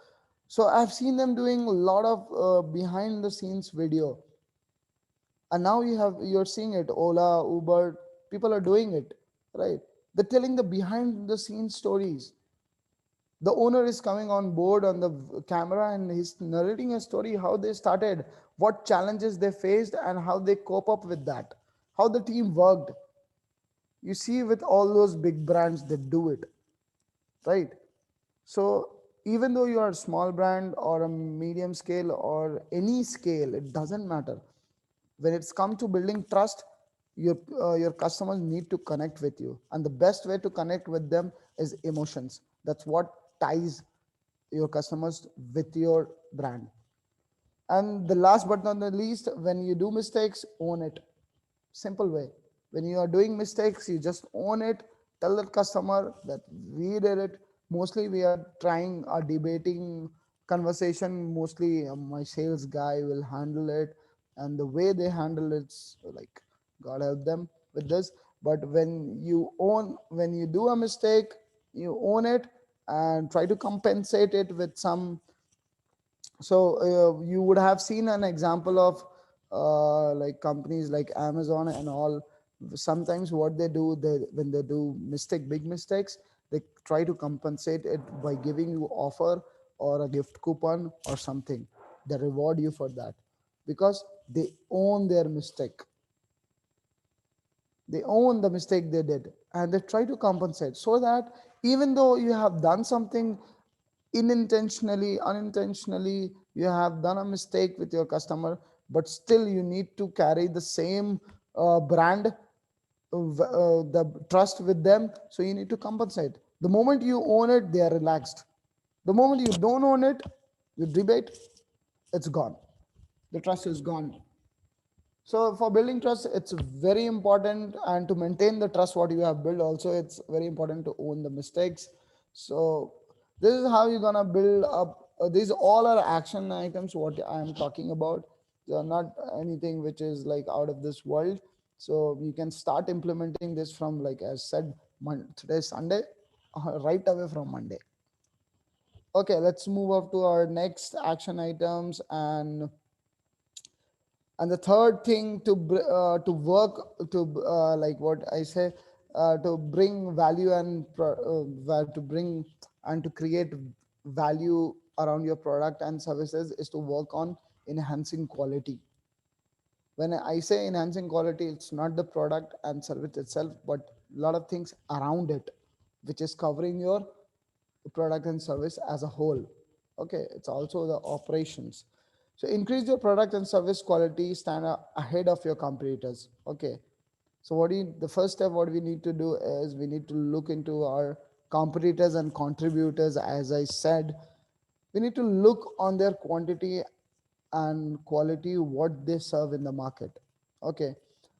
I've seen them doing a lot of behind the scenes video, and now you're seeing it, Ola, Uber, people are doing it, right? They're telling the behind the scenes stories. The owner is coming on board on the camera, and he's narrating a story, how they started, what challenges they faced, and how they cope up with that, how the team worked. You see with all those big brands that do it, right? So even though you are a small brand or a medium scale or any scale, it doesn't matter. When it's come to building trust, your customers need to connect with you, and the best way to connect with them is emotions. That's what ties your customers with your brand. And the last but not the least, when you do mistakes, own it. Simple way. When you are doing mistakes, you just own it. Tell the customer that we did it. Mostly we are trying a debating conversation. Mostly my sales guy will handle it, and the way they handle it's like God help them with this. But when you do a mistake, you own it and try to compensate it with some. So you would have seen an example of like companies like Amazon and all. Sometimes what they do, they when they do big mistakes, they try to compensate it by giving you offer or a gift coupon or something. They reward you for that because they own their mistake. They own the mistake they did and they try to compensate, so that even though you have done something unintentionally, you have done a mistake with your customer, but still you need to carry the same brand, the trust with them. So you need to compensate. The moment you own it, they are relaxed. The moment you don't own it, you debate, it's gone. The trust is gone. So for building trust, it's very important, and to maintain the trust what you have built, also it's very important to own the mistakes. So this is how you're gonna build up. These all are action items. What I am talking about, they are not anything which is like out of this world. So you can start implementing this from, like as said, today's Sunday, right away from Monday. Okay, let's move up to our next action items. And the third thing to work to like what I say, to bring value and to bring and to create value around your product and services is to work on enhancing quality. When I say enhancing quality, it's not the product and service itself, but a lot of things around it, which is covering your product and service as a whole. Okay, it's also the operations. So increase your product and service quality, stand ahead of your competitors. Okay, so the first step what we need to do is we need to look into our competitors and contributors. As I said, we need to look on their quantity and quality, what they serve in the market. Okay,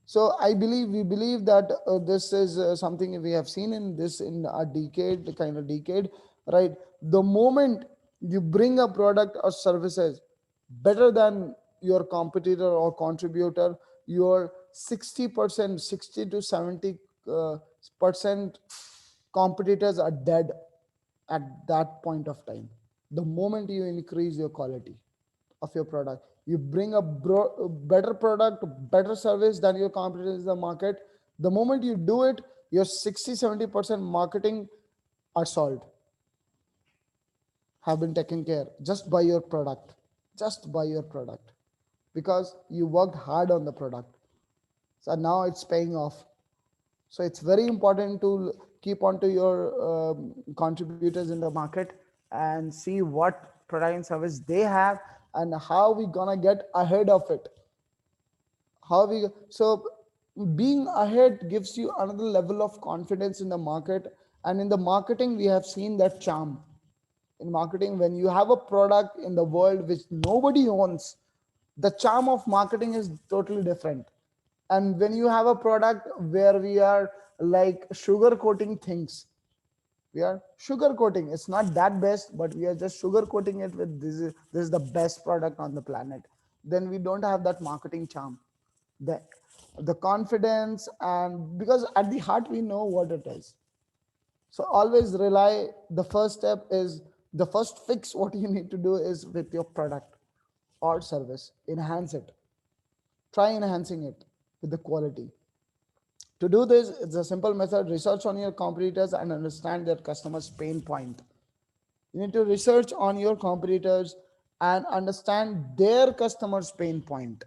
so we believe that this is something we have seen in this in a decade, the kind of decade, right? The moment you bring a product or services better than your competitor or contributor, your 60%, 60 to 70 percent competitors are dead at that point of time. The moment you increase your quality of your product, you bring a better product, better service than your competitors in the market, the moment you do it, your 60-70% marketing are solved, have been taken care just by your product, just by your product, because you worked hard on the product. So now it's paying off. So it's very important to keep on to your contributors in the market and see what product and service they have and how we gonna get ahead of it. How we so being ahead gives you another level of confidence in the market. And in the marketing, we have seen that charm. In marketing, when you have a product in the world which nobody owns, the charm of marketing is totally different. And when you have a product where we are like sugar coating things, we are sugar coating, it's not that best, but we are just sugar coating it with this is the best product on the planet, then we don't have that marketing charm, the the confidence. And because at the heart we know what it is. So always rely, the first step is, the first fix what you need to do is with your product or service, enhance it. Try enhancing it with the quality. To do this, it's a simple method: research on your competitors and understand their customers' pain point. You need to research on your competitors and understand their customers' pain point.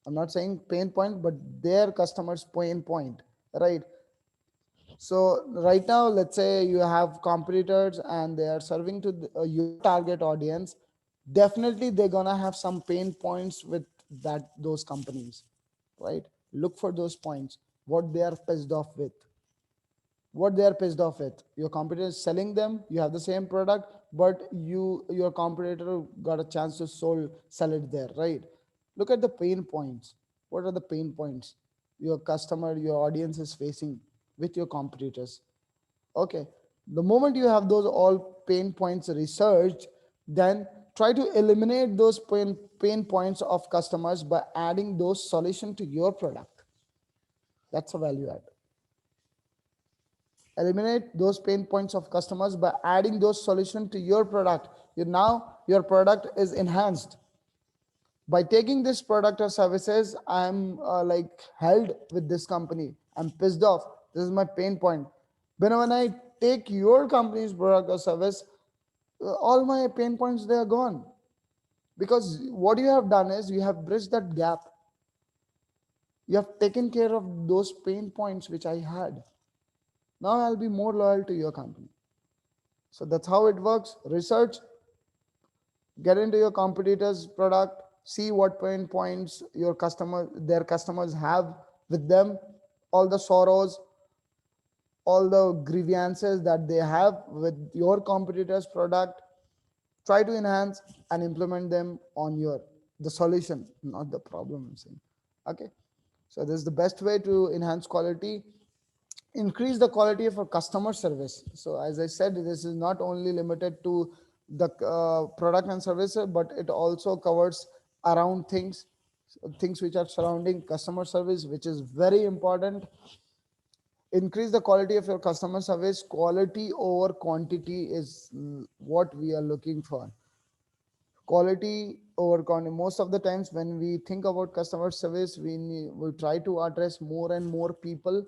I'm not saying pain point, but their customers' pain point, right? So right now, let's say you have competitors and they are serving to your target audience. Definitely they're gonna have some pain points with that those companies, right? Look for those points, what they are pissed off with, what they are pissed off with. Your competitor is selling them, you have the same product, but your competitor got a chance to sell it there, right? Look at the pain points. What are the pain points your customer, your audience is facing with your competitors? Okay, the moment you have those all pain points researched, then try to eliminate those pain points of customers by adding those solution to your product. That's a value add. Eliminate those pain points of customers by adding those solution to your product. Now your product is enhanced. By taking this product or services, I'm like held with this company, I'm pissed off, this is my pain point. But when I take your company's product or service, all my pain points, they are gone. Because what you have done is you have bridged that gap, you have taken care of those pain points which I had. Now I'll be more loyal to your company. So that's how it works. Research, get into your competitors product, see what pain points their customers have with them, all the sorrows, all the grievances that they have with your competitors product. Try to enhance and implement them on your the solution, not the problem, I'm saying. Okay, so this is the best way to enhance quality. Increase the quality of our customer service. So as I said, this is not only limited to the product and services, but it also covers around things which are surrounding customer service, which is very important. Increase the quality of your customer service. Quality over quantity is what we are looking for. Quality over quantity. Most of the times when we think about customer service, we try to address more and more people,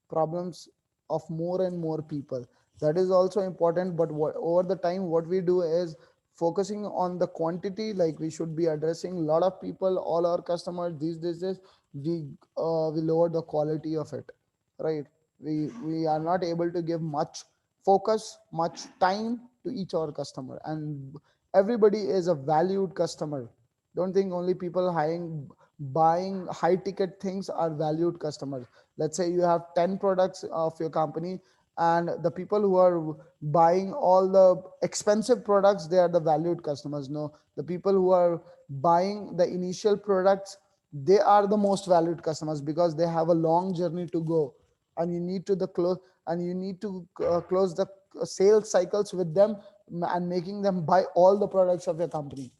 problems of more and more people. That is also important, but over the time what we do is focusing on the quantity, like we should be addressing a lot of people, all our customers. These days we lower the quality of it, right? We are not able to give much focus, much time to each our customer, and everybody is a valued customer. Don't think only people buying high ticket things are valued customers. Let's say you have 10 products of your company, and the people who are buying all the expensive products, they are the valued customers. No, the people who are buying the initial products, they are the most valued customers, because they have a long journey to go, and you need to the close, and you need to close the sales cycles with them, and making them buy all the products of your company.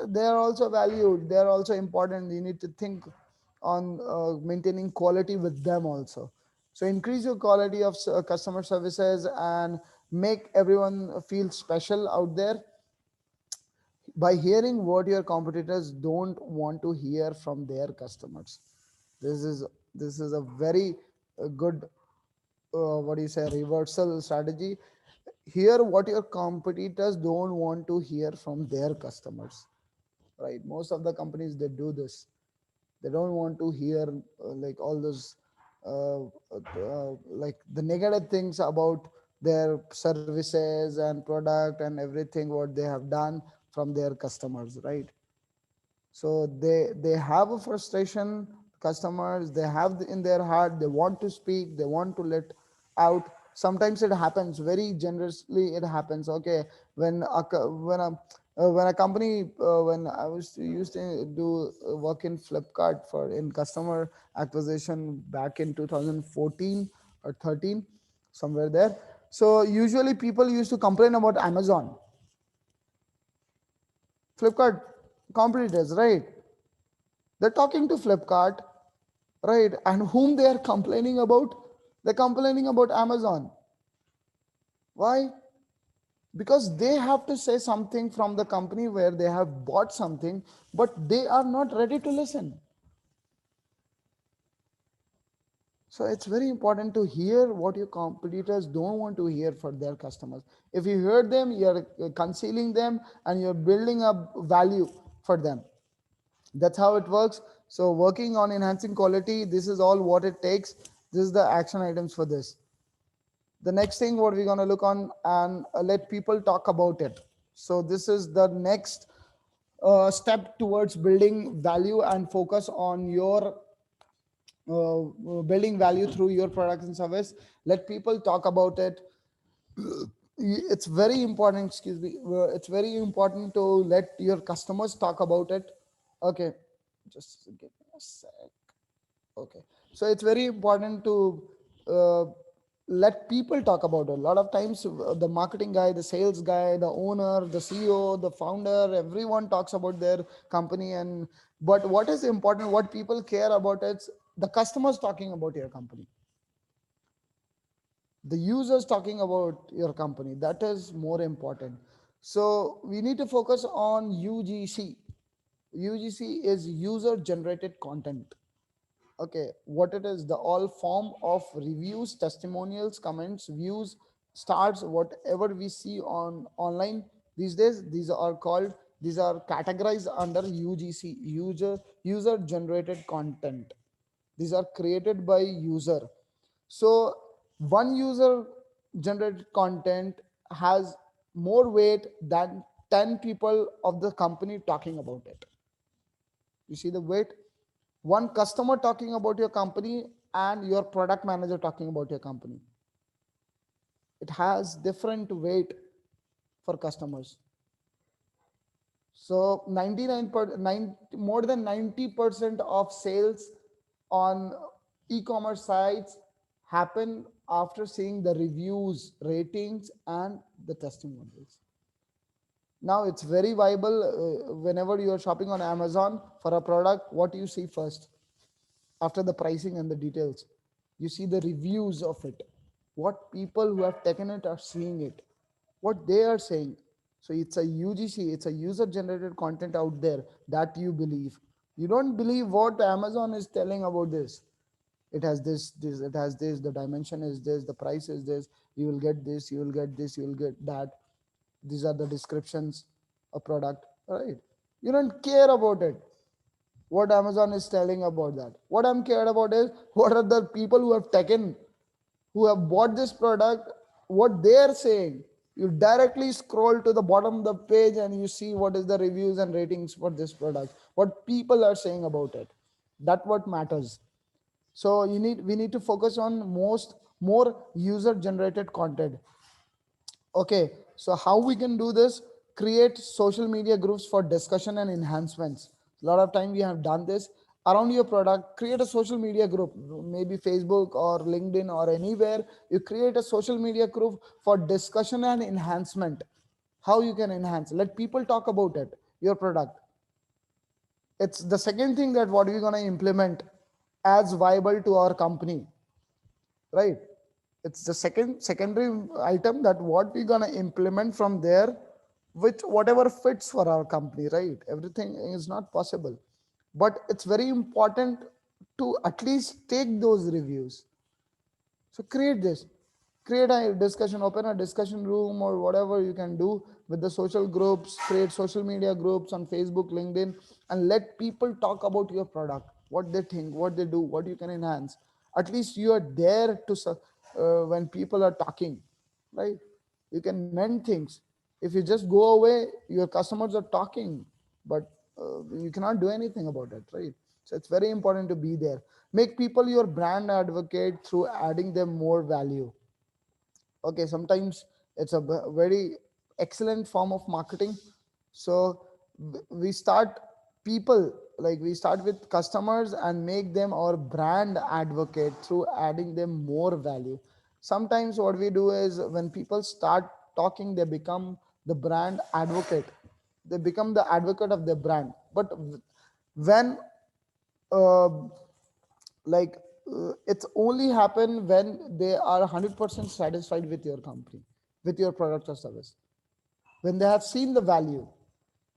They are also valued, they are also important. You need to think on maintaining quality with them also. So increase your quality of customer services and make everyone feel special out there by hearing what your competitors don't want to hear from their customers. This is a very good what do you say, reversal strategy. Hear what your competitors don't want to hear from their customers, right? Most of the companies, they do this. They don't want to hear like all those like the negative things about their services and product and everything what they have done from their customers, right? So they have a frustration. Customers, they have in their heart, they want to speak, they want to let out. Sometimes it happens very generously, it happens. Okay, when a company, when I was used to do work in Flipkart for in customer acquisition back in 2014 or 13, somewhere there. So usually people used to complain about Amazon, Flipkart competitors, right? They're talking to Flipkart, right? And whom they are complaining about? They're complaining about Amazon. Why? Because they have to say something from the company where they have bought something, but they are not ready to listen. So it's very important to hear what your competitors don't want to hear for their customers. If you hear them, you're concealing them and you're building up value for them. That's how it works. So working on enhancing quality, this is all what it takes. This is the action items for this. The next thing what we're going to look on and let people talk about it. So this is the next step towards building value and focus on your building value through your products and service. Let people talk about it. It's very important, excuse me, it's very important to let your customers talk about it. Okay, just give me a sec. Okay, so it's very important to uh, let people talk about it. A lot of times the marketing guy, the sales guy, the owner, the CEO, the founder, everyone talks about their company. And but what is important, what people care about, is the customers talking about your company, the users talking about your company. That is more important. So we need to focus on UGC. UGC is user generated content. Okay, what it is, the all form of reviews, testimonials, comments, views, stars, whatever we see on online these days, these are categorized under UGC, user generated content. These are created by user. So one user generated content has more weight than 10 people of the company talking about it. You see the weight? One customer talking about your company and your product manager talking about your company. It has different weight for customers. So more than 90% of sales on e-commerce sites happen after seeing the reviews, ratings, and the testimonials. Now it's very viable. Whenever you are shopping on Amazon for a product, what do you see first? After the pricing and the details, you see the reviews of it, what people who have taken it are seeing it, what they are saying. So it's a UGC, it's a user generated content out there that you believe. You don't believe what Amazon is telling about this. It has this, it has this, the dimension is this, the price is this, you will get this, you will get this, you will get that. These are the descriptions of product, right? You don't care about it, what Amazon is telling about that. What I'm cared about is what are the people who have taken, who have bought this product, what they are saying. You directly scroll to the bottom of the page and you see what is the reviews and ratings for this product, what people are saying about it. That what matters. So we need to focus on more user generated content. Okay, so how we can do this? Create social media groups for discussion and enhancements. A lot of time we have done this around your product. Create a social media group, maybe Facebook or LinkedIn or anywhere. You create a social media group for discussion and enhancement. How you can enhance? Let people talk about it, your product. It's the second thing that what we're gonna implement as viable to our company, right? It's the secondary item that what we're gonna implement from there, which whatever fits for our company, right? Everything is not possible, but it's very important to at least take those reviews. So create this, create a discussion, open a discussion room or whatever you can do with the social groups, create social media groups on Facebook, LinkedIn, and let people talk about your product, what they think, what they do, what you can enhance. At least you are there to when people are talking, right? You can mend things. If you just go away, your customers are talking, but you cannot do anything about it, right? So it's very important to be there. Make people your brand advocate through adding them more value. Okay, sometimes it's a very excellent form of marketing. So we start people, like we start with customers and make them our brand advocate through adding them more value. Sometimes what we do is when people start talking, they become the brand advocate, they become the advocate of their brand. But when uh, like it's only happen when they are 100% satisfied with your company, with your product or service, when they have seen the value.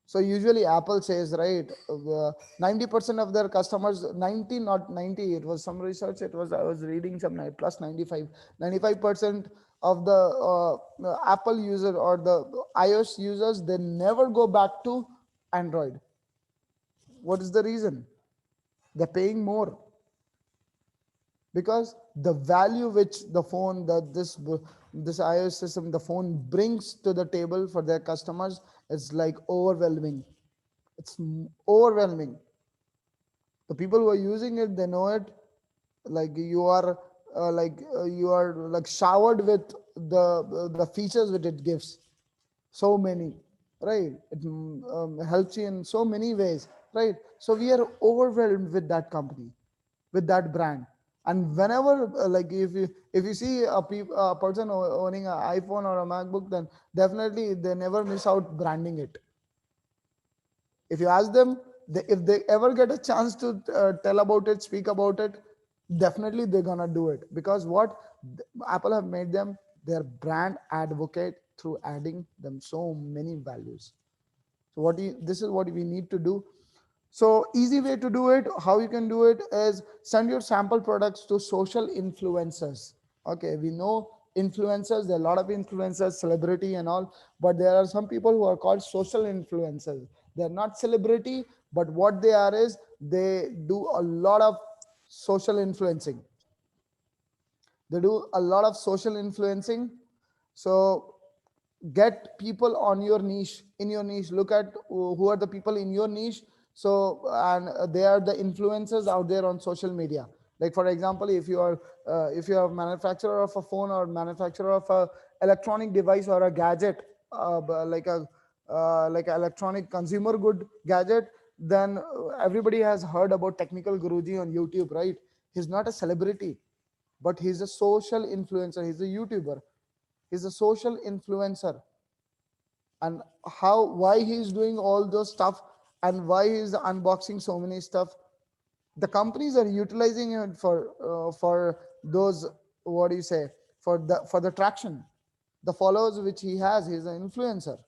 So usually Apple says, right, 90% of their customers, 90, not 90, it was some research, it was, I was reading some plus 95, 95% of the Apple user or the iOS users, they never go back to Android. What is the reason? They're paying more. because the value which the phone, this iOS system, the phone brings to the table for their customers is like overwhelming. It's overwhelming. The people who are using it, they know it. Like you are you are like showered with the features which it gives. So many, right? It helps you in so many ways, right? So we are overwhelmed with that company, with that brand. And whenever if you see a person owning an iPhone or a MacBook, then definitely they never miss out branding it. If you ask them, if they ever get a chance to tell about it, speak about it, definitely they're gonna do it. Because what, Apple have made them their brand advocate through adding them so many values. So this is what we need to do. So easy way to do it, how you can do it is send your sample products to social influencers. Okay, we know influencers, there are a lot of influencers, celebrity and all, but there are some people who are called social influencers. They're not celebrity, but what they are is they do a lot of social influencing. They do a lot of social influencing. So get people on your niche, in your niche. Look at who are the people in your niche. So and they are the influencers out there on social media. Like for example, if you are a manufacturer of a phone or manufacturer of a electronic device or a gadget, like an electronic consumer good gadget, then everybody has heard about Technical Guruji on YouTube, right? He's not a celebrity, but he's a social influencer. He's a YouTuber. He's a social influencer. And how, why he's doing all those stuff, and why he's unboxing so many stuff, the companies are utilizing it for those, what do you say, for the traction, the followers which he has. He's an influencer.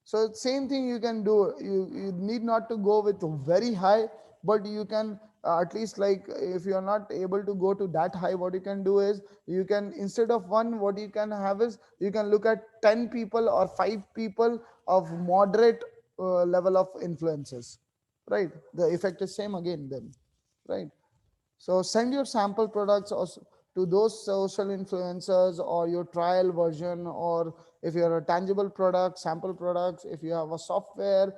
So same thing you can do. You need not to go with very high, but you can at least, like if you are not able to go to that high, what you can do is you can, instead of one, what you can have is you can look at 10 people or 5 people of moderate level of influences, right? The effect is same again then, right? So send your sample products also to those social influencers, or your trial version, or if you're a tangible product, sample products. If you have a software,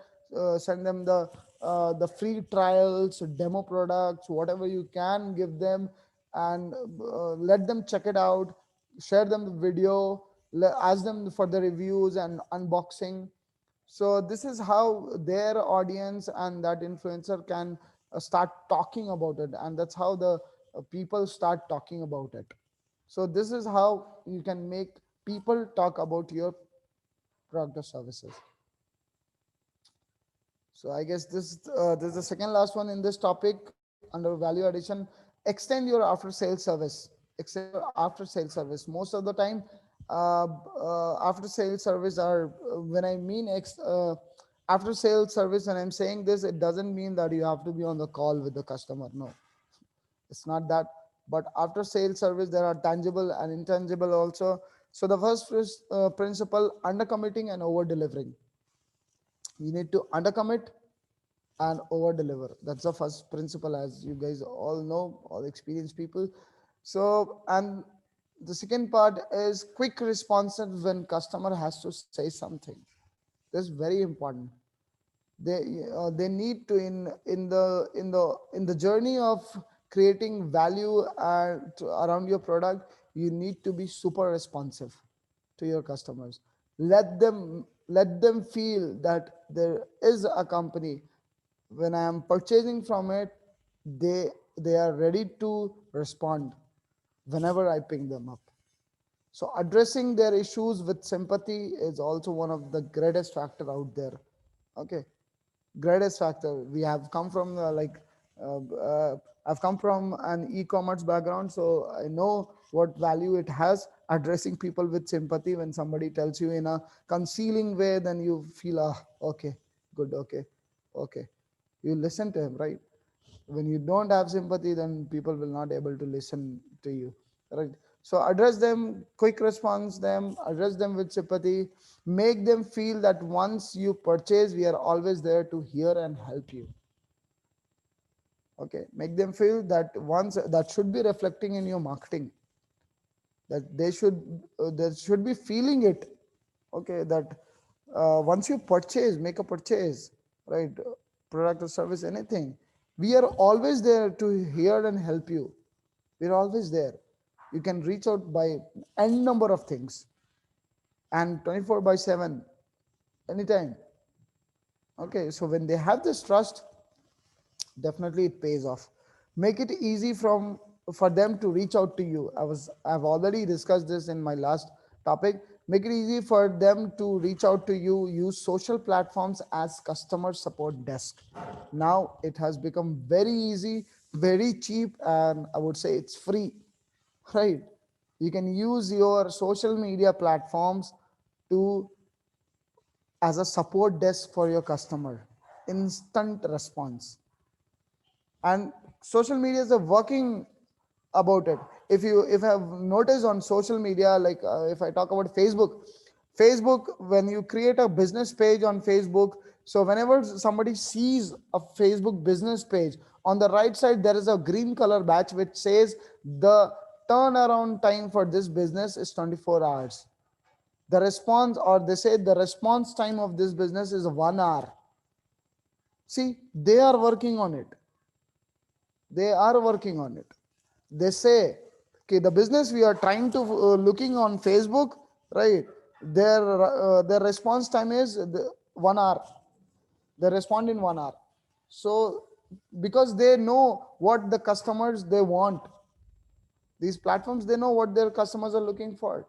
send them the free trials, demo products, whatever you can give them, and let them check it out. Share them the video, ask them for the reviews and unboxing. So this is how their audience and that influencer can start talking about it, and that's how the people start talking about it. So this is how you can make people talk about your product or services. So I guess this is the second last one in this topic under value addition. Extend your after sales service. Extend your after sales service. Most of the time, after sales service are when I mean after sales service. When I'm saying this, it doesn't mean that you have to be on the call with the customer. No, it's not that. But after sales service, there are tangible and intangible also. So the first is, principle: under committing and over delivering. You need to undercommit and over deliver. That's the first principle, as you guys all know, all experienced people. So, and the second part is quick responses when customer has to say something. That's very important. They need to, in the journey of creating value around your product, you need to be super responsive to your customers. Let them feel that there is a company. When I am purchasing from it, they are ready to respond whenever I pick them up. So addressing their issues with sympathy is also one of the greatest factor out there. Okay, greatest factor. We have come from uh, uh, I've come from an e-commerce background, so I know what value it has. Addressing people with sympathy, when somebody tells you in a concealing way, then you feel, ah, okay, good, okay, okay, you listen to him, right? When you don't have sympathy, then people will not able to listen to you, right? So address them, quick response them, address them with sympathy. Make them feel that once you purchase, we are always there to hear and help you. Okay, make them feel that once that should be reflecting in your marketing, that they should be feeling it. Okay, that once you purchase, make a purchase, right, product or service, anything, we are always there to hear and help you. We're always there. You can reach out by n number of things, and 24 by 7, anytime. Okay, so when they have this trust, definitely it pays off. Make it easy for them to reach out to you. I've already discussed this in my last topic. Make it easy for them to reach out to you. Use social platforms as customer support desk. Now it has become very easy, very cheap, and I would say it's free. Right, you can use your social media platforms to as a support desk for your customer. Instant response. And social media is a working about it. If I have noticed on social media, like if I talk about Facebook, when you create a business page on Facebook, so whenever somebody sees a Facebook business page, on the right side there is a green color badge which says the turnaround time for this business is 24 hours. The response, or they say the response time of this business is 1 hour. See, they are working on it. They are working on it. They say, okay, the business we are trying to looking on Facebook, right, their response time is 1 hour. They respond in 1 hour. So because they know what the customers they want, these platforms, they know what their customers are looking for.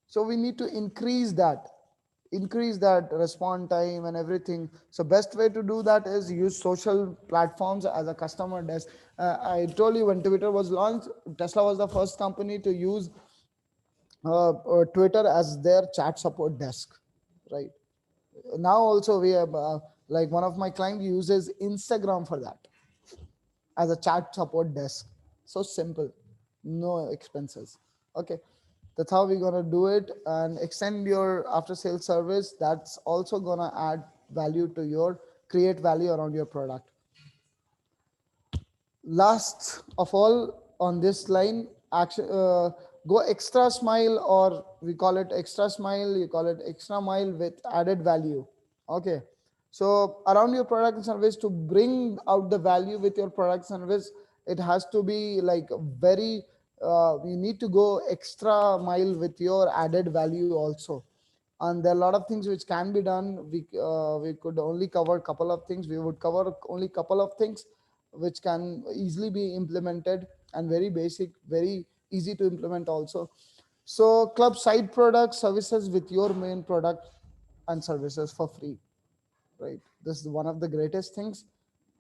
So we need to increase that response time and everything. So best way to do that is use social platforms as a customer desk. I told you, when Twitter was launched, Tesla was the first company to use Twitter as their chat support desk, right? Now also we have like one of my clients uses Instagram for that as a chat support desk. So simple, no expenses. Okay, that's how we're gonna do it. And extend your after sales service. That's also gonna add value to your create value around your product. Last of all on this line, action, go extra smile, or we call it extra smile, you call it extra mile with added value. Okay, so around your product and service, to bring out the value with your product and service, it has to be like very you need to go extra mile with your added value also. And there are a lot of things which can be done. We could only cover a couple of things. We would cover only a couple of things which can easily be implemented, and very basic, very easy to implement also. So club side product services with your main product and services for free, right? This is one of the greatest things.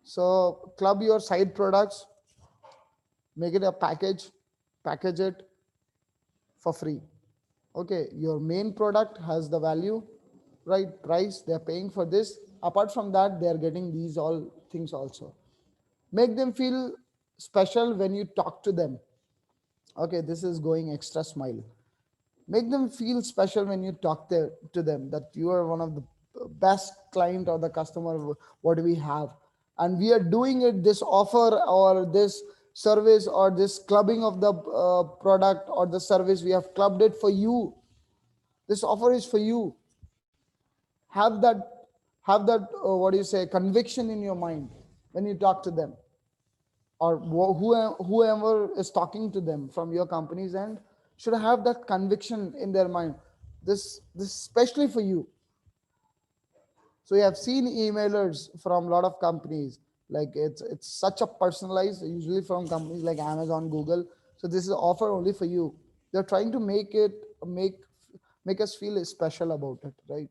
So club your side products, make it a package it for free. Okay, your main product has the value, right, price, they're paying for this. Apart from that, they're getting these all things also. Make them feel special when you talk to them. Okay, this is going extra smile. Make them feel special when you talk to them, that you are one of the best client or the customer what we have, and we are doing it, this offer or this service or this clubbing of the product or the service, we have clubbed it for you. This offer is for you. Have that what do you say, conviction in your mind when you talk to them, or whoever is talking to them from your company's end should have that conviction in their mind. This especially for you. So you have seen emailers from a lot of companies, like it's such a personalized, usually from companies like Amazon, Google. So this is offer only for you. They're trying to make make us feel special about it, right?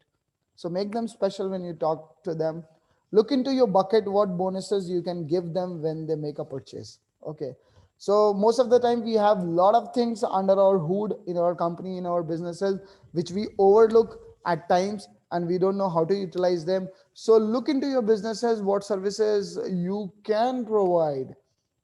So make them special when you talk to them. Look into your bucket, what bonuses you can give them when they make a purchase. Okay, so most of the time we have a lot of things under our hood in our company, in our businesses, which we overlook at times, and we don't know how to utilize them. So look into your businesses, what services you can provide.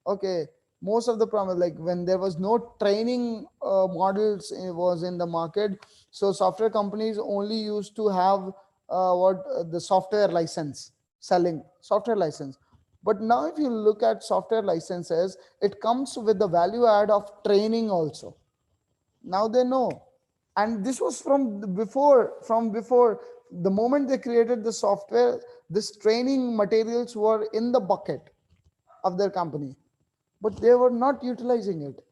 Okay, most of the problem, like when there was no training models was in the market, so software companies only used to have what the software license, selling software license. But now if you look at software licenses, it comes with the value add of training also. Now they know. And this was from before the moment they created the software, this training materials were in the bucket of their company, but they were not utilizing it.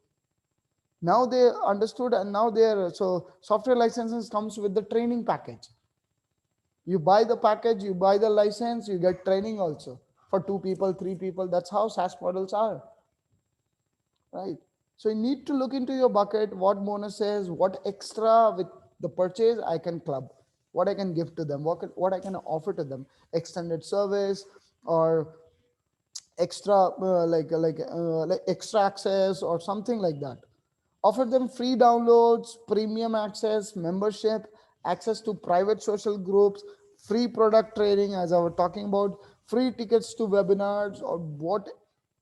Now they understood, and now they are, so software licenses comes with the training package. You buy the package, you buy the license, you get training also for 2 people, 3 people. That's how SaaS models are, right? So you need to look into your bucket, what bonuses, what extra with the purchase I can club, what I can give to them, what I can offer to them, extended service, or extra like extra access or something like that. Offer them free downloads, premium access, membership, access to private social groups, free product training, as I was talking about, free tickets to webinars, or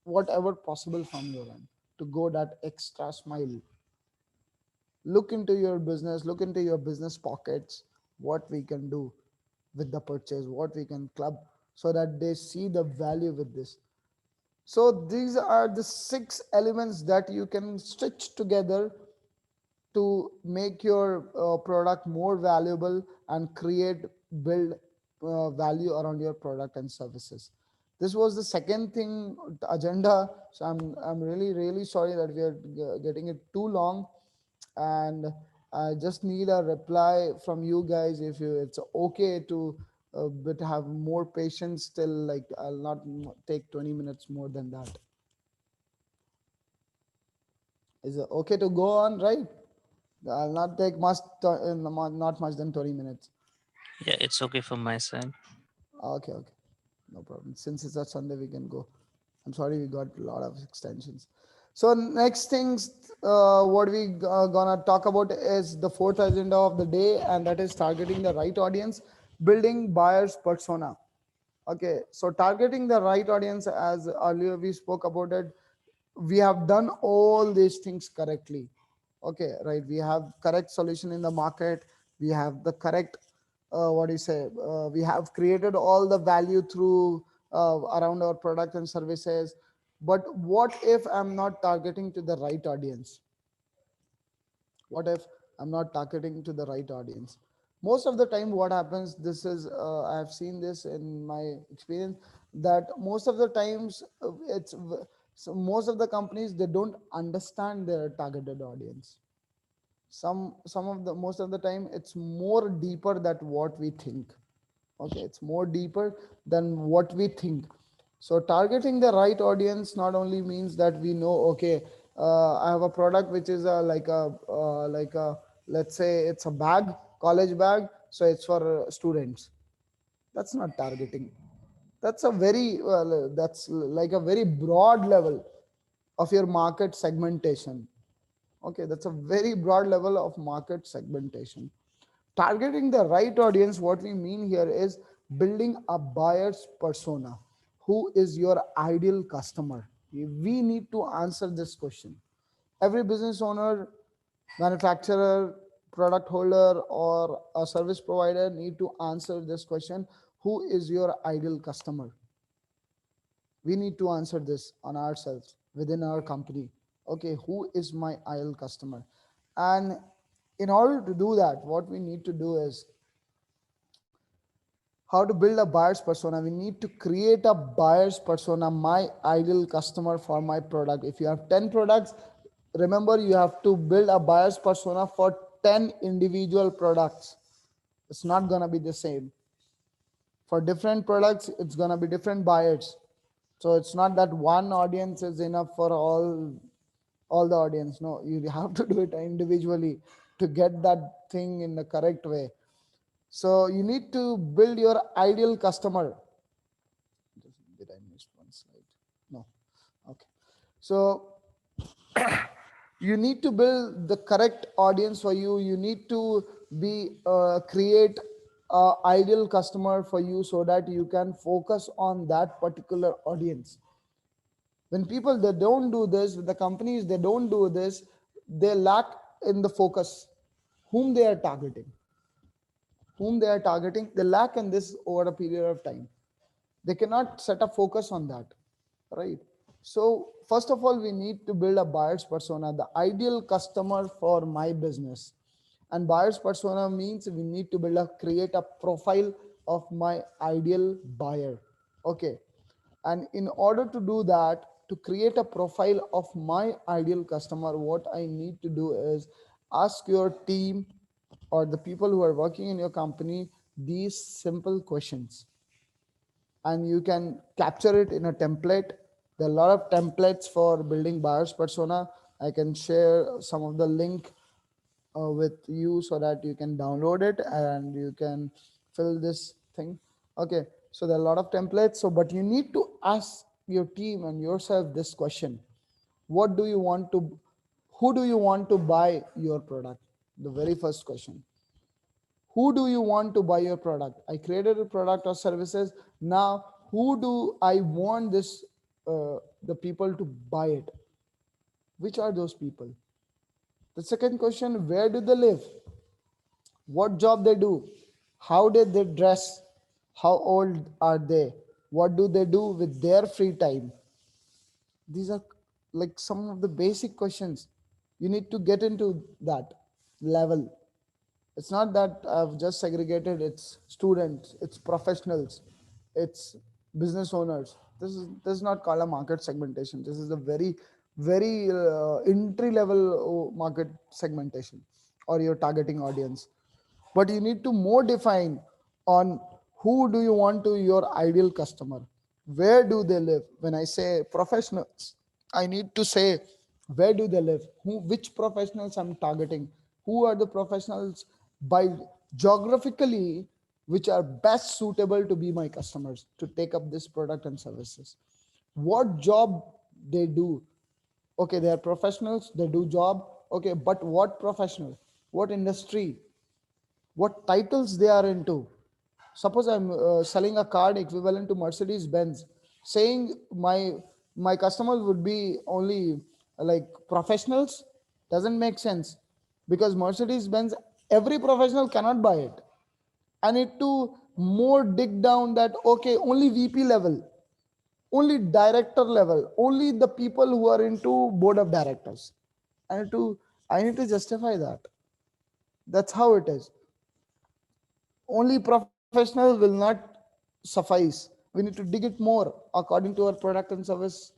whatever possible from your end to go that extra smile. Look into your business, look into your business pockets, what we can do with the purchase, what we can club, so that they see the value with this. So these are the 6 elements that you can stitch together to make your product more valuable and build value around your product and services. This was the second thing, agenda. So I'm really sorry that we are getting it too long, and I just need a reply from you guys if you it's okay to but have more patience till, like, I'll not take 20 minutes more than that. Is it okay to go on, right? I'll not take not much than 20 minutes. Yeah, it's okay from my side. Okay, okay. No problem. Since it's a Sunday, we can go. I'm sorry we got a lot of extensions. So next things, what we gonna talk about is the fourth agenda of the day, and that is targeting the right audience, building buyers persona. Okay, so targeting the right audience, as earlier we spoke about it, we have done all these things correctly. Okay, right, we have correct solution in the market, we have the correct what do you say we have created all the value through around our product and services. But what if I'm not targeting to the right audience? What if I'm not targeting to the right audience? Most of the time what happens, this is I've seen this in my experience, that most of the times so most of the companies, they don't understand their targeted audience. Some of the most of the time it's more deeper than what we think. Okay, it's more deeper than what we think. So targeting the right audience not only means that we know, okay, I have a product which is like a, let's say it's a bag, college bag, so it's for students. That's not targeting. That's a very that's like a very broad level of your market segmentation. Okay, that's a very broad level of market segmentation. Targeting the right audience, what we mean here is building a buyer's persona. Who is your ideal customer? We need to answer this question. Every business owner, manufacturer, product holder, or a service provider need to answer this question. Who is your ideal customer? We need to answer this on ourselves within our company. Okay, who is my ideal customer? And in order to do that, what we need to do is how to build a buyer's persona. We need to create a buyer's persona, my ideal customer for my product. If you have 10 products, remember you have to build a buyer's persona for 10 individual products. It's not going to be the same. For different products, it's going to be different buyers. So it's not that one audience is enough for all the audience. No, you have to do it individually to get that thing in the correct way. So you need to build your ideal customer. Did I miss one slide? No. Okay. So you need to build the correct audience for you. You need to be create a ideal customer for you so that you can focus on that particular audience. When people, they don't do this, the companies, they don't do this, they lack in the focus. Whom they are targeting, whom they are targeting, they lack in this over a period of time. They cannot set a focus on that. right? So first of all, we need to build a buyer's persona, the ideal customer for my business. And buyer's persona means we need to create a profile of my ideal buyer. Okay. And in order to do that, to create a profile of my ideal customer, what I need to do is ask your team or the people who are working in your company these simple questions, and you can capture it in a template. There are a lot of templates for building buyer's persona. I can share some of the link with you so that you can download it and you can fill this thing. Okay, so there are a lot of templates. So, but you need to ask your team and yourself this question: what do you want to, who do you want to buy your product? The very first question. Who do you want to buy your product? I created a product or services. Now, who do I want the people to buy it? Which are those people? The second question: where do they live? What job they do? How did they dress? How old are they? What do they do with their free time? These are like some of the basic questions. You need to get into that level. It's not that I've just segregated it's students, it's professionals, it's business owners. This is not called a market segmentation. This is a very entry level market segmentation or your targeting audience. But you need to more define on who do you want to your ideal customer, where do they live. When I say professionals, I need to say where do they live, who, which professionals I'm targeting, who are the professionals by geographically which are best suitable to be my customers to take up this product and services. What job they do. Okay, they are professionals, they do job. Okay, but what professional, what industry, what titles they are into. Suppose I'm selling a card equivalent to Mercedes Benz, saying my customers would be only like professionals doesn't make sense, because Mercedes Benz every professional cannot buy it. I need to more dig down that okay, only VP level, only director level, only the people who are into board of directors. I need to justify that. That's how it is. Only professionals will not suffice. We need to dig it more according to our product and service,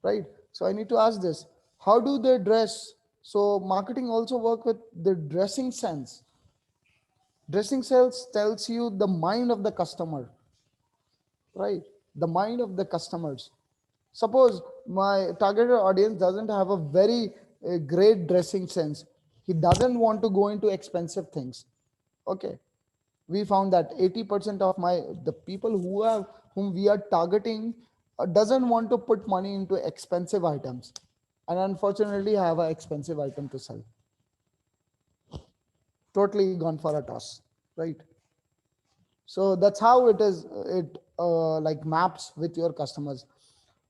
right? So I need to ask this: how do they dress? So marketing also work with the dressing sense. Dressing sense tells you the mind of the customer, right? The mind of the customers. Suppose my targeted audience doesn't have a very great dressing sense. He doesn't want to go into expensive things. Okay, we found that 80% of the people whom we are targeting doesn't want to put money into expensive items, and unfortunately have an expensive item to sell. Totally gone for a toss, right? So that's how it is. It like maps with your customers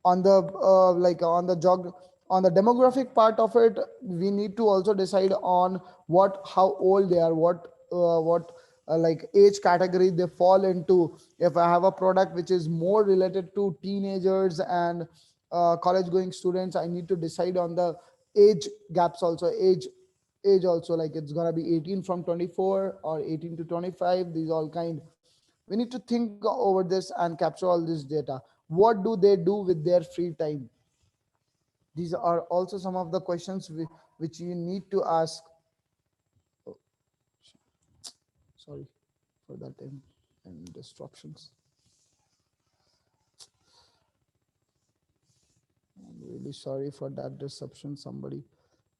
on the on the on the demographic part of it. We need to also decide on what, how old they are, what like age category they fall into. If I have a product which is more related to teenagers and college going students, I need to decide on the age gaps also, age also, like it's gonna be 18 from 24 or 18 to 25. These all kind, we need to think over this and capture all this data. What do they do with their free time? These are also some of the questions which you need to ask. Oh, sorry for that and disruptions. I'm really sorry for that disruption. Somebody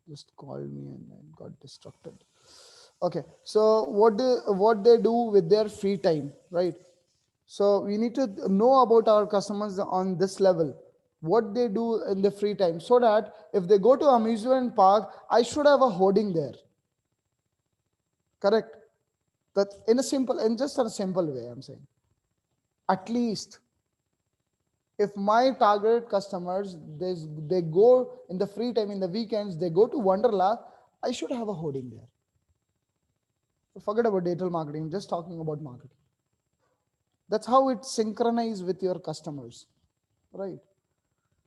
just called me and I got distracted. Okay, so what they do with their free time, right? So we need to know about our customers on this level, what they do in the free time, so that if they go to amusement park, I should have a hoarding there. Correct? That in a simple, in just a simple way, I'm saying. At least if my target customers they go in the free time in the weekends, they go to Wonderla, I should have a hoarding there. Forget about digital marketing, just talking about marketing. That's how it synchronizes with your customers. right?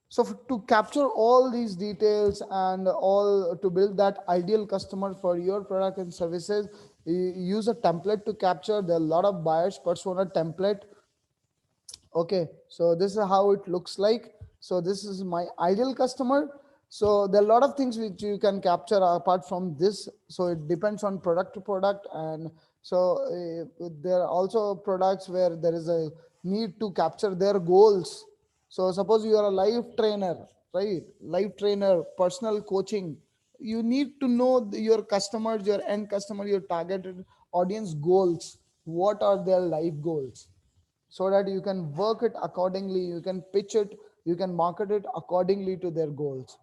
So to capture all these details and all to build that ideal customer for your product and services, you use a template to capture. There are a lot of buyers persona template. Okay, so this is how it looks like. So this is my ideal customer. So there are a lot of things which you can capture apart from this. So it depends on product to product. And so there are also products where there is a need to capture their goals. So suppose you are a life trainer, right? Life trainer, personal coaching. You need to know your customers, your end customer, your targeted audience goals. What are their life goals? So that you can work it accordingly, you can pitch it, you can market it accordingly to their goals.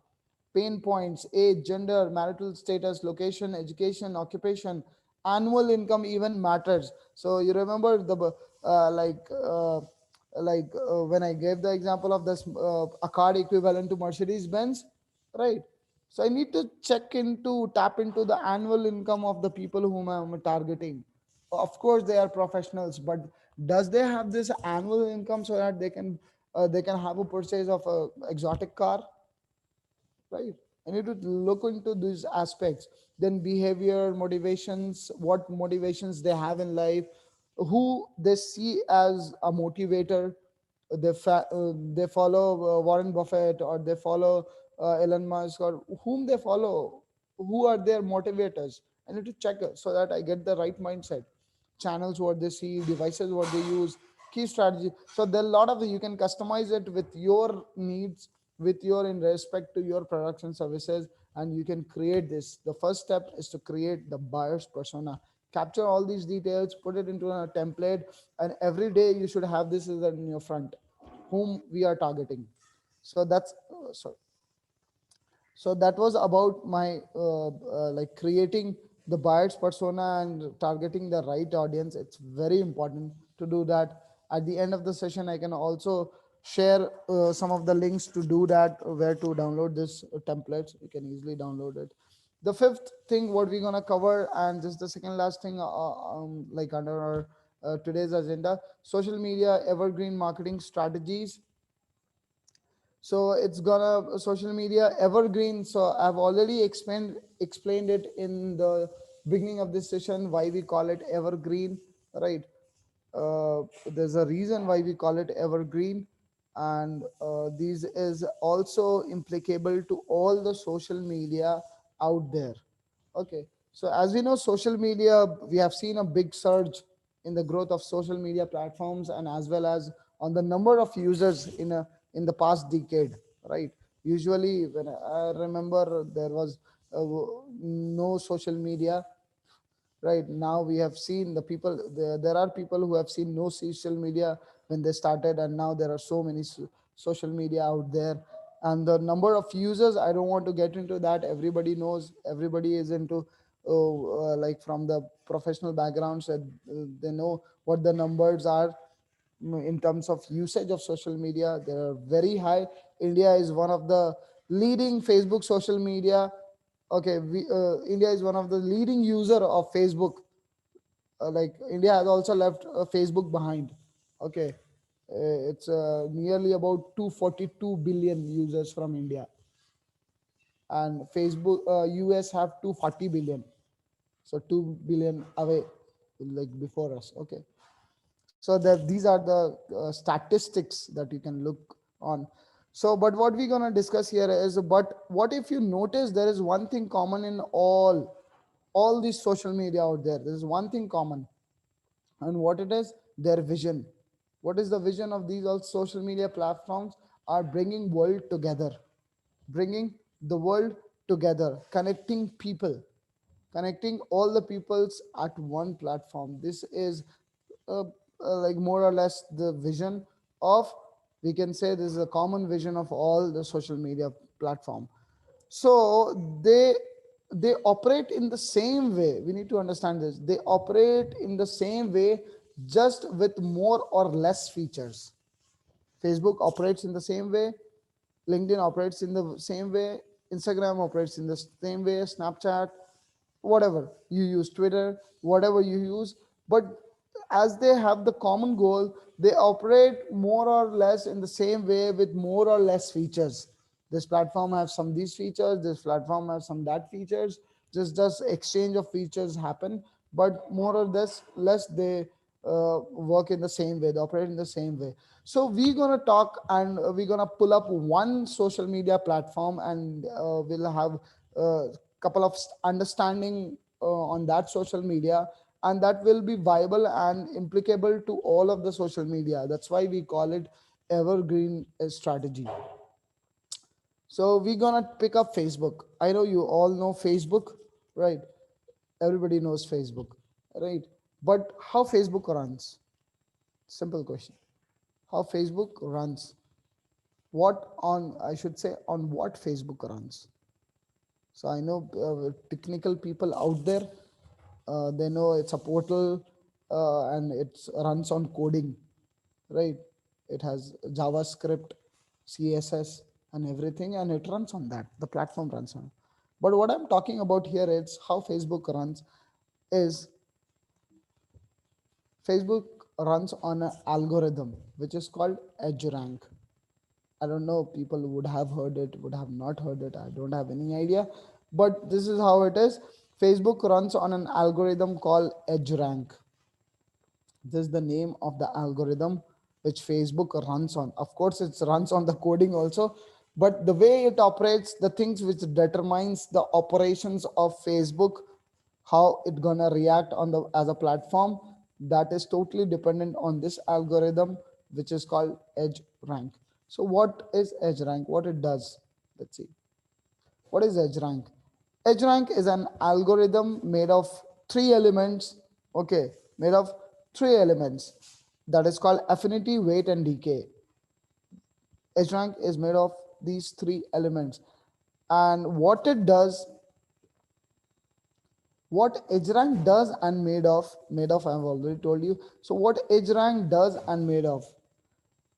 Pain points: age, gender, marital status, location, education, occupation, annual income even matters. So you remember the uh, like uh, when I gave the example of this a card equivalent to Mercedes Benz, right? So I need to tap into the annual income of the people whom I'm targeting. Of course they are professionals, but does they have this annual income so that they can have a purchase of a exotic car, right? I need to look into these aspects. Then behavior, motivations, what motivations they have in life, who they see as a motivator. They follow Warren Buffett, or they follow Elon Musk, or whom they follow, who are their motivators. I need to check it so that I get the right mindset. Channels what they see, devices what they use, key strategy. So there are a lot of, you can customize it with your needs, with your in respect to your products and services, and you can create this. The first step is to create the buyer's persona. Capture all these details, put it into a template, and every day you should have this is in your front, whom we are targeting. So that's so that was about my like creating the buyer's persona and targeting the right audience. It's very important to do that. At the end of the session I can also share some of the links to do that, where to download this templates. You can easily download it. The fifth thing what we're going to cover, and this is the second last thing like under our today's agenda: social media evergreen marketing strategies. So it's gonna social media evergreen. So I've already explained it in the beginning of this session why we call it evergreen, right? There's a reason why we call it evergreen, and these is also implicable to all the social media out there. Okay, so as we know, social media, we have seen a big surge in the growth of social media platforms, and as well as on the number of users in the past decade, right? Usually, when I remember, there was no social media. Right now we have seen the people, there are people who have seen no social media when they started, and now there are so many social media out there. And the number of users, I don't want to get into that. Everybody knows, everybody is into like from the professional backgrounds, that they know what the numbers are. In terms of usage of social media, they are very high. India is one of the leading Facebook social media. Okay, India is one of the leading user of Facebook. Like India has also left Facebook behind. Okay, it's nearly about 242 billion users from India, and Facebook US have 240 billion, so 2 billion away, like before us. Okay, so that these are the statistics that you can look on. So but what we're going to discuss here is, but what if you notice there is one thing common in all these social media out there? There is one thing common, and what it is: their vision. What is the vision of these all social media platforms? Are bringing world together, bringing the world together, connecting people, connecting all the peoples at one platform. This is uh, like more or less the vision of, we can say this is a common vision of all the social media platform. So they operate in the same way. We need to understand this: they operate in the same way, just with more or less features. Facebook operates in the same way, LinkedIn operates in the same way, Instagram operates in the same way, Snapchat, whatever you use, Twitter, whatever you use. But as they have the common goal, they operate more or less in the same way with more or less features. This platform has some these features, this platform has some that features, just exchange of features happen, but more or less they work in the same way, they operate in the same way. So we're gonna talk and we're gonna pull up one social media platform, and we'll have a couple of understanding on that social media, and that will be viable and implicable to all of the social media. That's why we call it evergreen strategy. So we're gonna pick up Facebook. I know you all know Facebook, right? Everybody knows Facebook, right? But how Facebook runs? Simple question. How Facebook runs? What on, I should say, on what Facebook runs? So I know technical people out there, they know it's a portal, and it runs on coding, right? It has JavaScript, CSS, and everything, and it runs on that. The platform runs on. But what I'm talking about here is how Facebook runs. Is Facebook runs on an algorithm which is called EdgeRank. I don't know, people would have heard it, would have not heard it. I don't have any idea. But this is how it is. Facebook runs on an algorithm called EdgeRank. This is the name of the algorithm which Facebook runs on. Of course, it runs on the coding also, but the way it operates, the things which determines the operations of Facebook, how it gonna react on the as a platform, that is totally dependent on this algorithm, which is called edge rank. So what is edge rank? What it does? Let's see. What is EdgeRank? EdgeRank is an algorithm made of three elements. Okay, made of three elements. That is called affinity, weight, and decay. EdgeRank is made of these three elements. And what it does, what EdgeRank does and made of, I've already told you. So what EdgeRank does and made of.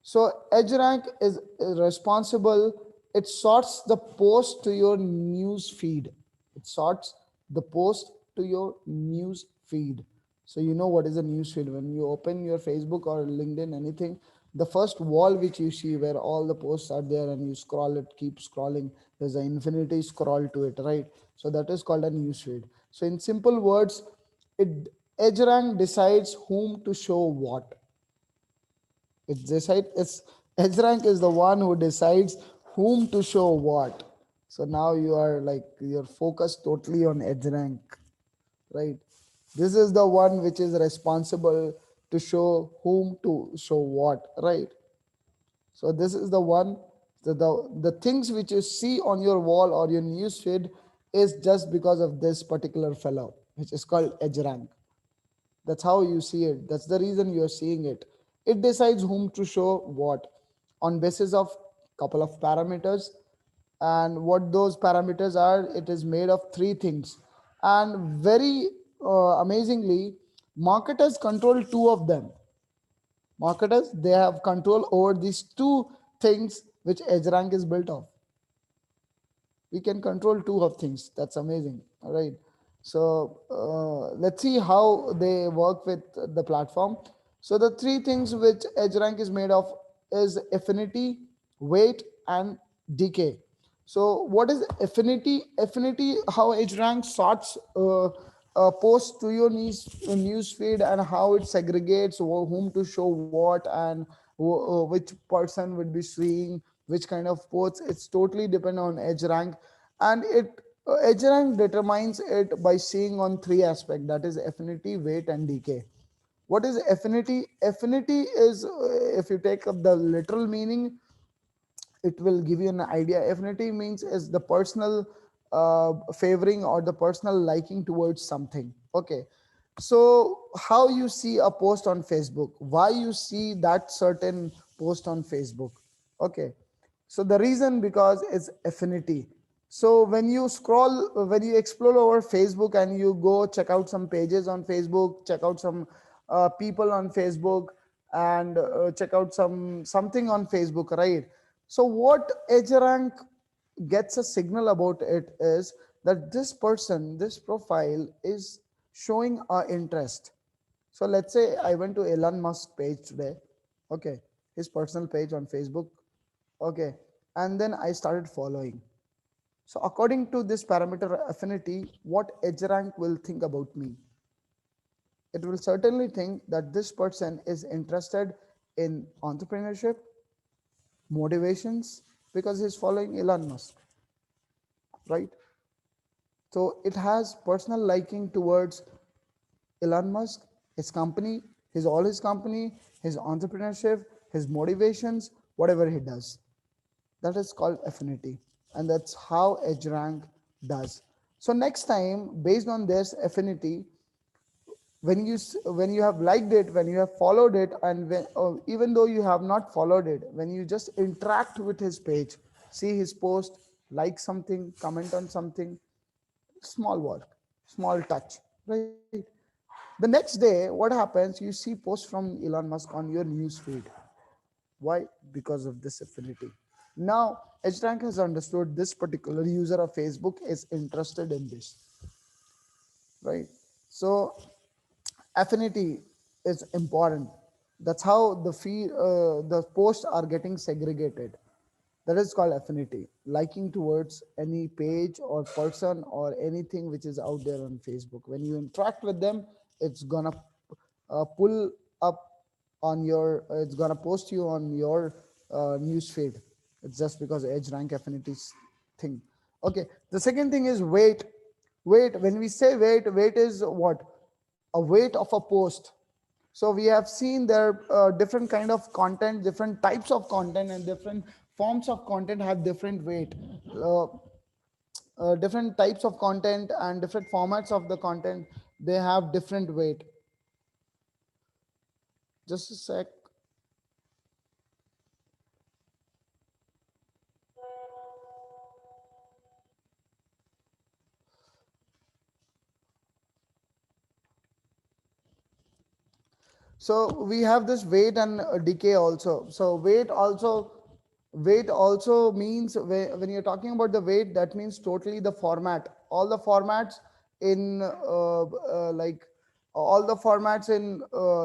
So EdgeRank is responsible. It sorts the post to your news feed. It sorts the post to your news feed. So you know what is a news feed. When you open your Facebook or LinkedIn, anything, the first wall which you see where all the posts are there and you scroll it, keep scrolling, there's an infinity scroll to it, right? So that is called a news feed. So in simple words, it EdgeRank decides whom to show what. It's edge rank is the one who decides whom to show what. So now you are like you're focused totally on edge rank, right? This is the one which is responsible to show whom to show what, right? So this is the one. The things which you see on your wall or your news feed is just because of this particular fellow, which is called edge rank. That's how you see it. That's the reason you're seeing it. It decides whom to show what on basis of couple of parameters. And what those parameters are, it is made of three things. And very amazingly, marketers control two of them. Marketers, they have control over these two things which EdgeRank is built of. We can control two of things. That's amazing. All right. So let's see how they work with the platform. So the three things which EdgeRank is made of is affinity, weight, and decay. So what is affinity? Affinity, how EdgeRank sorts posts to your news feed, and how it segregates whom to show what, and which person would be seeing which kind of posts. It's totally depend on EdgeRank, and it EdgeRank determines it by seeing on three aspects, that is affinity, weight, and decay. What is affinity? Affinity is, if you take up the literal meaning, it will give you an idea. Affinity means is the personal favoring or the personal liking towards something. Okay. So how you see a post on Facebook, why you see that certain post on Facebook. Okay. So the reason, because it's affinity. So when you scroll, when you explore over Facebook and you go check out some pages on Facebook, check out some people on Facebook, and check out something on Facebook, right? So what EdgeRank gets a signal about it is that this person, this profile is showing a interest. So let's say I went to Elon Musk page today. Okay, his personal page on Facebook. Okay, and then I started following. So according to this parameter affinity, what edge rank will think about me? It will certainly think that this person is interested in entrepreneurship, motivations, because he's following Elon Musk, right? So it has personal liking towards Elon Musk, his company, his company, his entrepreneurship, his motivations, whatever he does. That is called affinity, and that's how EdgeRank does. So next time, based on this affinity, when you have liked it, when you have followed it, and even though you have not followed it, when you just interact with his page, see his post, like something, comment on something, small work, small touch, right? The next day, what happens? You see posts from Elon Musk on your news feed. Why? Because of this affinity. Now, EdgeRank has understood this particular user of Facebook is interested in this, right? So, affinity is important. That's how the posts are getting segregated. That is called affinity, liking towards any page or person or anything which is out there on Facebook. When you interact with them, it's gonna pull up on your, it's gonna post you on your news feed. It's just because edge rank affinities thing. Okay, the second thing is weight. Weight, when we say weight, weight is what? A weight of a post. So we have seen there different kind of content, different types of content, and different forms of content have different weight. uh, Different types of content and different formats of the content, they have different weight. Just a sec. So we have this weight and decay also. So weight also means when you're talking about the weight, that means totally the format, all the formats in like all the formats in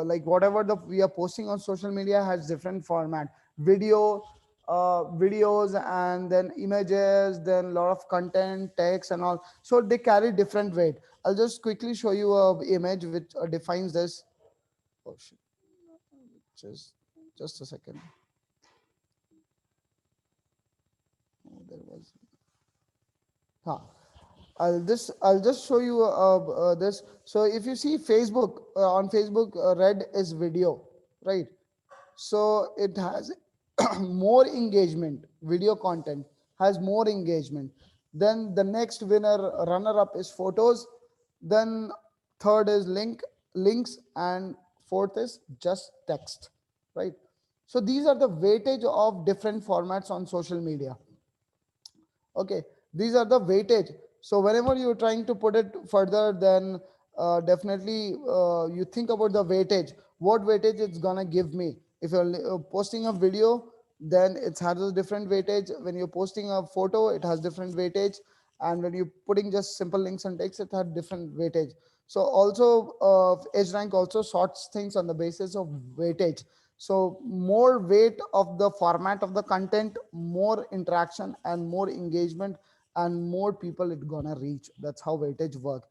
like whatever the we are posting on social media has different format. Videos, and then images, then a lot of content, text and all, so they carry different weight. I'll just quickly show you a image which defines this. Oh shit. Just a second. Oh, there was. Huh. I'll just show you this. So if you see Facebook, on Facebook, red is video, right? So it has more engagement. Video content has more engagement. Then the next runner up is photos. Then third is links, and fourth is just text, right? So these are the weightage of different formats on social media. Okay, these are the weightage. So whenever you're trying to put it further, then definitely you think about the weightage. What weightage it's gonna give me? If you're posting a video, then it has a different weightage. When you're posting a photo, it has different weightage, and when you're putting just simple links and text, it has different weightage. So also, EdgeRank also sorts things on the basis of weightage. So more weight of the format of the content, more interaction and more engagement, and more people it gonna reach. That's how weightage work.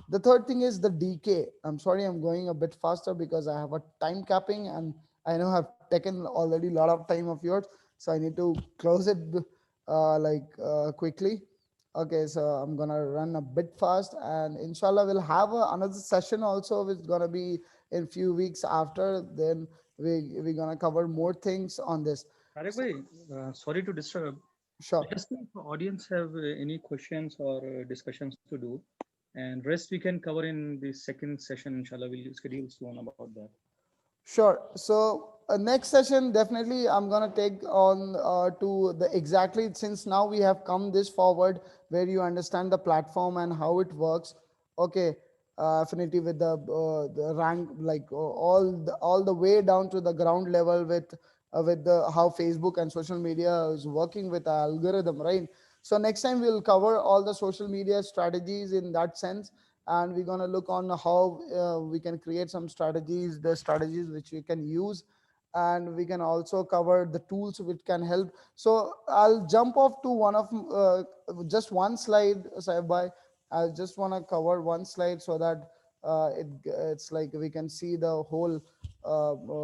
The third thing is the decay. I'm sorry, I'm going a bit faster because I have a time capping, and I know I've taken already a lot of time of yours, so I need to close it quickly. Okay, so I'm gonna run a bit fast, and inshallah we'll have another session also, which is gonna be in few weeks after. Then we're gonna cover more things on this. Tarek So, bhai, sorry to disturb. sure. Just if audience have any questions or discussions to do, and rest we can cover in the second session. Inshallah, we'll schedule soon about that. Sure. So next session, definitely I'm gonna take on to the exactly, since now we have come this forward where you understand the platform and how it works. Okay, affinity with the rank, like all the way down to the ground level with the how Facebook and social media is working with the algorithm, right? So next time we'll cover all the social media strategies in that sense, and we're going to look on how we can create some strategies, the strategies which we can use, and we can also cover the tools which can help. So I'll jump off to one of just one slide, Saibhai. I just want to cover one slide so that it's like we can see the whole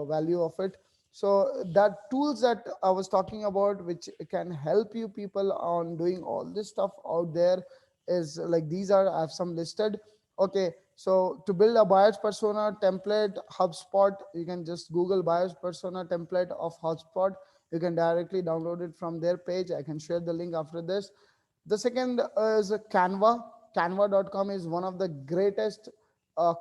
value of it. So that tools that I was talking about, which can help you people on doing all this stuff out there, is like these are, I have some listed. Okay, so to build a buyer's persona template, HubSpot, you can just Google buyer's persona template of HubSpot. You can directly download it from their page. I can share the link after this. The second is Canva. Canva.com is one of the greatest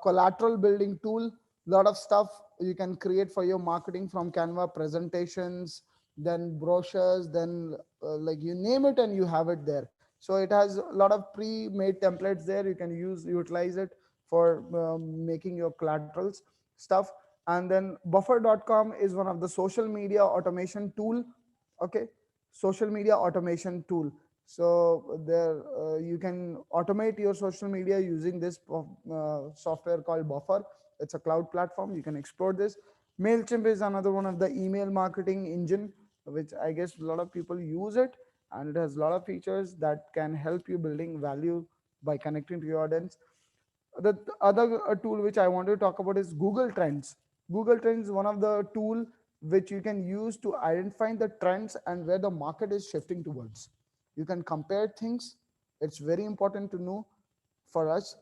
collateral building tool. Lot of stuff you can create for your marketing from Canva, presentations, then brochures, then like you name it and you have it there. So it has a lot of pre-made templates there. You can utilize it for making your collaterals stuff. And then buffer.com is one of the social media automation tool. Okay, social media automation tool. So there you can automate your social media using this software called Buffer. It's a cloud platform. You can explore this. Mailchimp is another one of the email marketing engine, which I guess a lot of people use it, and it has a lot of features that can help you building value by connecting to your audience. The other tool which I want to talk about is Google Trends. Google Trends is one of the tool which you can use to identify the trends and where the market is shifting towards. You can compare things. It's very important to know for us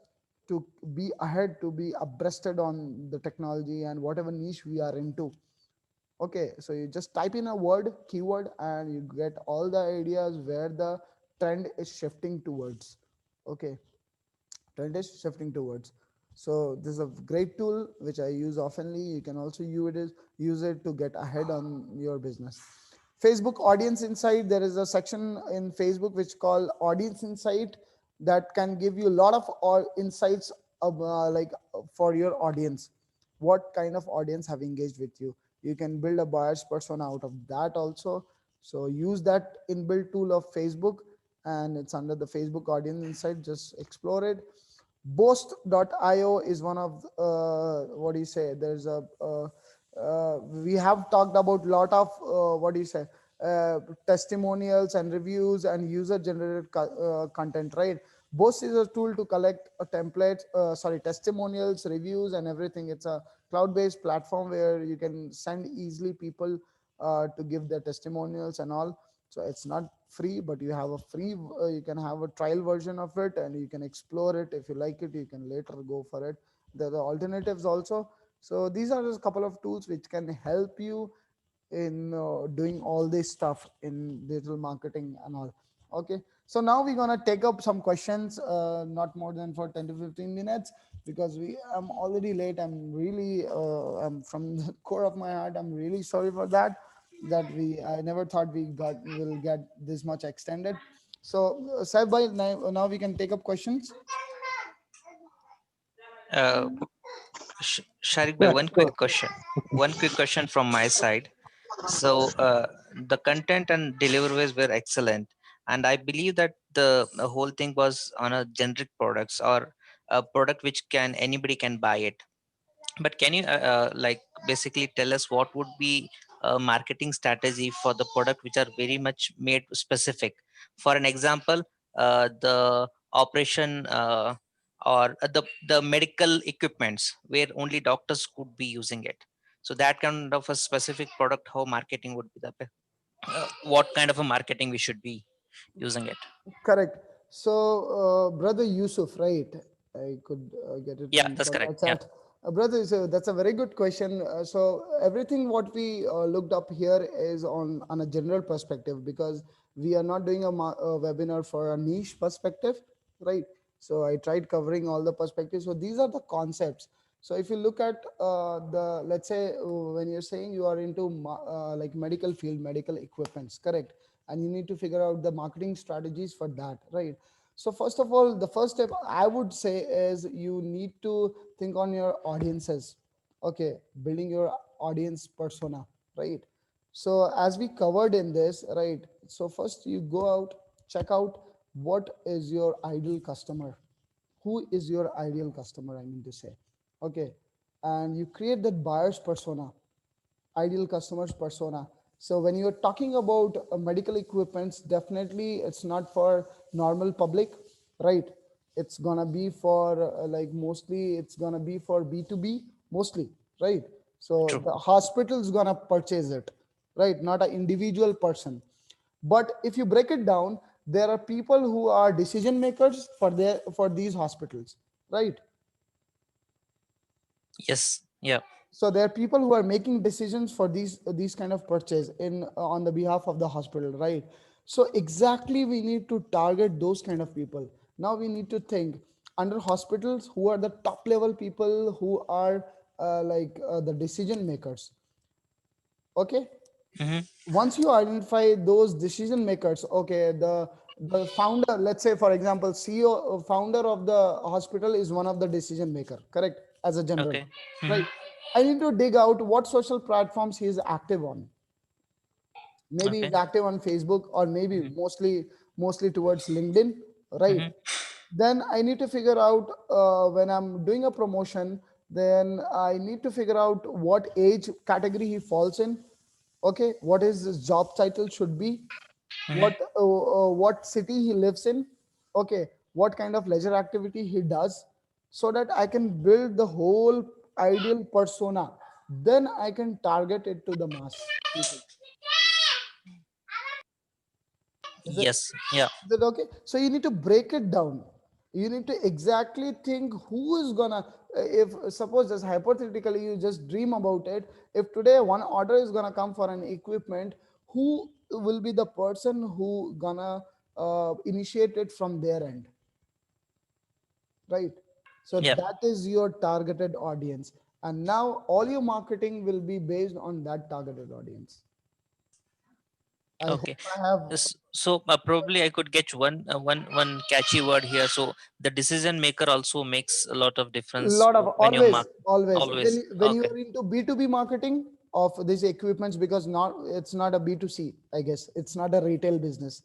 to be ahead, to be abreasted on the technology and whatever niche we are into. Okay, so you just type in a word, keyword, and you get all the ideas where the trend is shifting towards. Okay, trend is shifting towards. So this is a great tool which I use oftenly. You can also use it to get ahead on your business. Facebook Audience Insight, there is a section in Facebook which called Audience Insight that can give you a lot of insights of, for your audience. What kind of audience have engaged with you? You can build a buyer's persona out of that also. So use that inbuilt tool of Facebook, and it's under the Facebook Audience Insight. Just explore it. Boast.io is one of what do you say, there's a we have talked about lot of what do you say, testimonials and reviews and user generated content, right? Boast is a tool to collect a template, sorry, testimonials, reviews, and everything. It's a cloud based platform where you can send easily people to give their testimonials and all. So it's not free, but you have a free you can have a trial version of it, and you can explore it. If you like it, you can later go for it. There are alternatives also. So these are just a couple of tools which can help you in doing all this stuff in digital marketing and all. Okay, so now we're gonna take up some questions, not more than for 10 to 15 minutes, because I'm already late. I'm really I'm from the core of my heart, I'm really sorry for that, that we I never thought we got will get this much extended. So Saib bhai, now we can take up questions. Uh, Sharik bhai, Yeah, sure. one quick question from my side. So the content and deliveries were excellent, and I believe that the whole thing was on a generic products or a product which can anybody can buy it. But can you like basically tell us what would be a marketing strategy for the product which are very much made specific? For an example, the operation or the medical equipments where only doctors could be using it. So that kind of a specific product, how marketing would be what kind of a marketing we should be using it? Correct. So, brother Yusuf, right? I could get it Yeah, from that's the correct. Yeah. chat. Brother, so that's a very good question. So everything what we looked up here is on a general perspective, because we are not doing a webinar for a niche perspective, right? So I tried covering all the perspectives. So these are the concepts. So if you look at the, let's say when you're saying you are into like medical field, medical equipments, correct? And you need to figure out the marketing strategies for that, right? So first of all, the first step I would say is you need to think on your audiences. Okay, building your audience persona, right? So as we covered in this, right? So first you go out, check out what is your ideal customer. Who is your ideal customer, I mean to say. Okay, and you create that buyer's persona. ideal customers persona. So when you're talking about medical equipments, definitely it's not for normal public, right? It's gonna be for like mostly it's gonna be for B2B mostly, right? So True. the hospital's gonna purchase it, right? Not an individual person. But if you break it down, there are people who are decision makers for these hospitals, right? Yes. Yeah. So there are people who are making decisions for these kind of purchase in on the behalf of the hospital, right? So exactly we need to target those kind of people. Now we need to think under hospitals who are the top level people who are the decision makers. Okay, Hmm. once you identify those decision makers, okay, the founder, let's say for example CEO, founder of the hospital is one of the decision maker, correct, as a general, Okay. Hmm. right? I need to dig out what social platforms he is active on. Maybe he's Okay. active on Facebook, or maybe Hmm. mostly towards LinkedIn, right? Hmm. Then I need to figure out when I'm doing a promotion, then I need to figure out what age category he falls in. Okay, what his job title should be, Hmm. what city he lives in, okay, what kind of leisure activity he does, so that I can build the whole ideal persona. Then I can target it to the mass people. Is it Yes. Yeah. is it okay? So you need to break it down. You need to exactly think who is gonna, if suppose just hypothetically you just dream about it, if today one order is gonna come for an equipment, who will be the person who gonna initiate it from their end, right? So Yeah. that is your targeted audience. And now all your marketing will be based on that targeted audience. I hope Okay. I have So probably I could get one catchy word here. So the decision maker also makes a lot of difference lot of when you're mark. always Always. when you Okay. are into B2B marketing of these equipments, because not it's not a B2C, I guess it's not a retail business,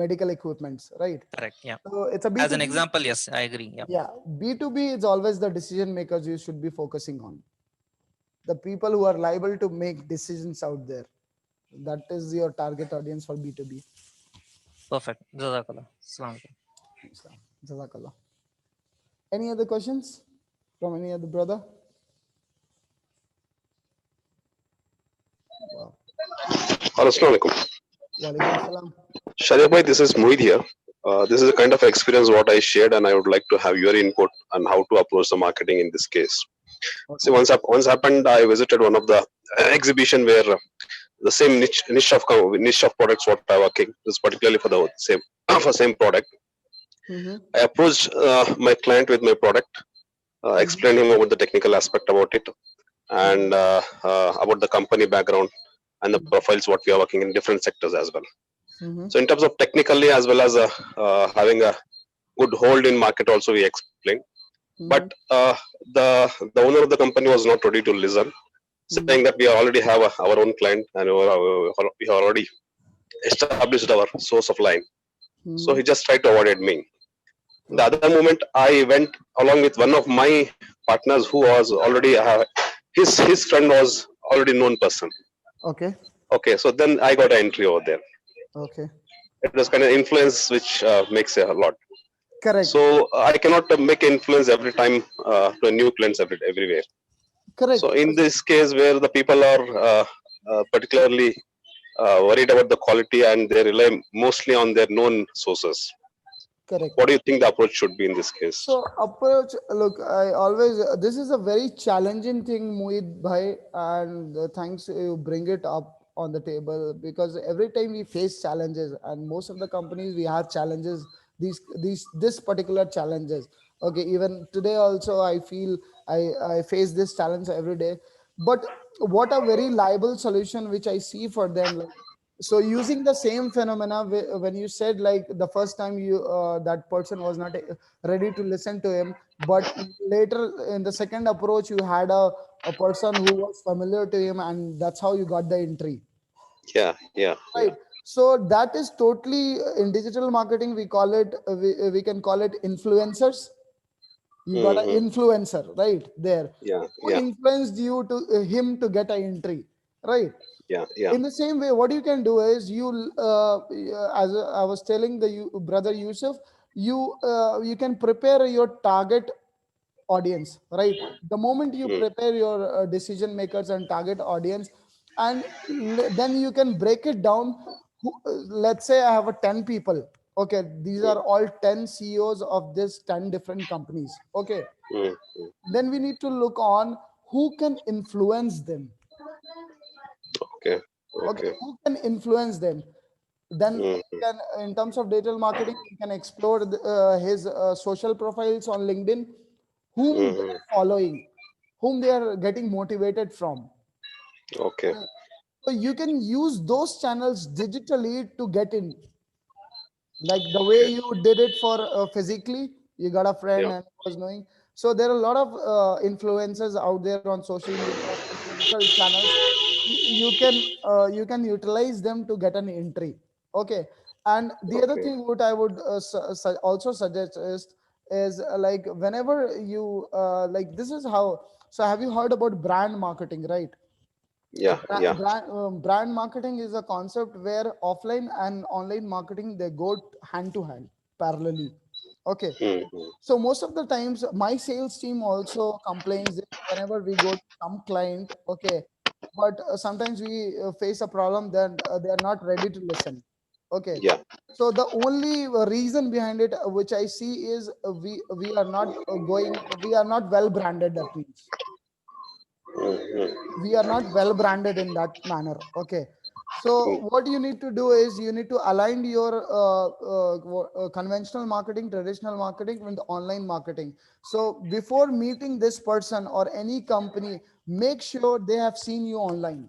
medical equipments, right? Correct. Yeah. So it's a As an B2B. example, yes, I agree. Yeah. Yeah, B2B is always the decision makers you should be focusing on, the people who are liable to make decisions out there. That is your target audience for B2B. Perfect. Jazakallah. Assalam alaikum. Islam. Jazakallah. Any other questions from any other brother? Wow. Hello, Assalamu alaikum. Walaikum salam. Sharik bhai, this is Mohit here. This is a kind of experience what I shared, and I would like to have your input on how to approach the marketing in this case. See, Okay. once happened, I visited one of the exhibition where the same niche of products what I working is particularly for the same for same product. Mm-hmm. I approached my client with my product, Mm-hmm. explained him about the technical aspect about it, Mm-hmm. and about the company background and the profiles what we are working in different sectors as well. Mm-hmm. So in terms of technically as well as having a good hold in market also we explained. But Mm-hmm. the owner of the company was not ready to listen, saying Mm-hmm. that we already have our own client and we have already established our source of line. So he Mm-hmm. just tried to avoid me. The Okay. other moment I went along with one of my partners who was already his friend was already known person. Okay. Okay, so then I got an entry over there. Okay. It was kind of influence which makes a lot. Correct. So I cannot make influence every time to a new clients everywhere. So Correct. in this case where the people are particularly worried about the quality and they rely mostly on their known sources, Correct. what do you think the approach should be in this case? So approach, look, I always, this is a very challenging thing, Mohit bhai, and thanks you bring it up on the table, because every time we face challenges, and most of the companies we have challenges, this particular challenges. Okay, even today also I feel I face this challenge every day. But what a very liable solution which I see for them, like, so using the same phenomena, when you said like the first time you that person was not ready to listen to him, but later in the second approach you had a person who was familiar to him, and that's how you got the entry, Yeah. right? So that is totally in digital marketing we call it we can call it influencers. You got an Hmm. influencer right there Yeah, who yeah. influenced you to him to get an entry. right? Yeah. Yeah. In the same way, what you can do is as I was telling the brother Yusuf, you can prepare your target audience, right? The moment you Mm, prepare your decision makers and target audience, and then you can break it down. Let's say I have a 10 people. Okay, these mm, are all 10 CEOs of this 10 different companies. Okay, mm, mm. then we need to look on who can influence them. Okay. Okay, Okay. who can influence them. Then Mm, we can, in terms of digital marketing, we can explore his social profiles on LinkedIn, whom they mm, are following, whom they are getting motivated from. okay. Okay. So you can use those channels digitally to get in, like the way Okay. you did it for physically. You got a friend Yeah. and was knowing. So there are a lot of influencers out there on social media, on digital channels. You can utilize them to get an entry. Okay. And the other Okay. thing what I would also suggest is like whenever you like this is how. So have you heard about brand marketing, right? Yeah. Yeah. Brand marketing is a concept where offline and online marketing, they go hand to hand parallelly. Okay. Mm, mm, So most of the times my sales team also complains that whenever we go to some client, okay, but sometimes we face a problem that they are not ready to listen. Okay. yeah. So the only reason behind it, which I see, is we are not we are not well branded. That means Mm, mm, we are not well branded in that manner. Okay. So mm. what you need to do is you need to align your conventional marketing, traditional marketing with online marketing. So before meeting this person or any company, make sure they have seen you online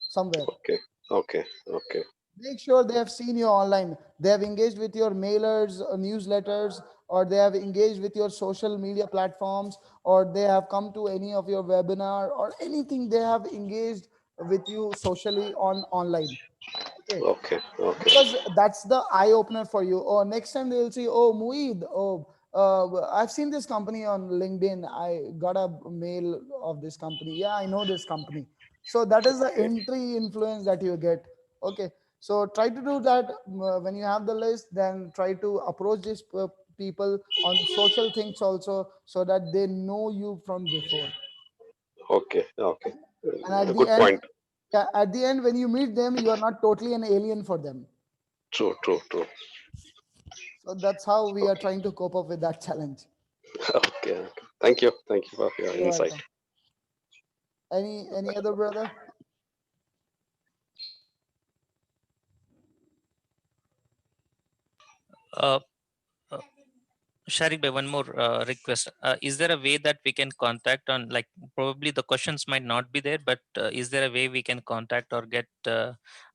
somewhere. Okay. Okay. Okay. Make sure they have seen you online. They have engaged with your mailers, newsletters, or they have engaged with your social media platforms, or they have come to any of your webinar or anything. They have engaged with you socially on online. Okay, Okay. Okay. because that's the eye opener for you. Or next time they'll see, oh, Mueed, oh, I've seen this company on LinkedIn. I got a mail of this company. Yeah, I know this company. So that is the Okay. entry influence that you get. Okay. So try to do that when you have the list, then try to approach these people on social things also, so that they know you from before. Okay. Okay. And at A the good end, point. yeah, at the end, when you meet them, you are not totally an alien for them. True. True. True. So that's how we are Okay. trying to cope up with that challenge. Okay. Okay. Thank you. Thank you for your You're insight. welcome. Any other brother? Uh, uh, Sharik, by one more request. Is there a way that we can contact on, like, probably the questions might not be there, but is there a way we can contact or get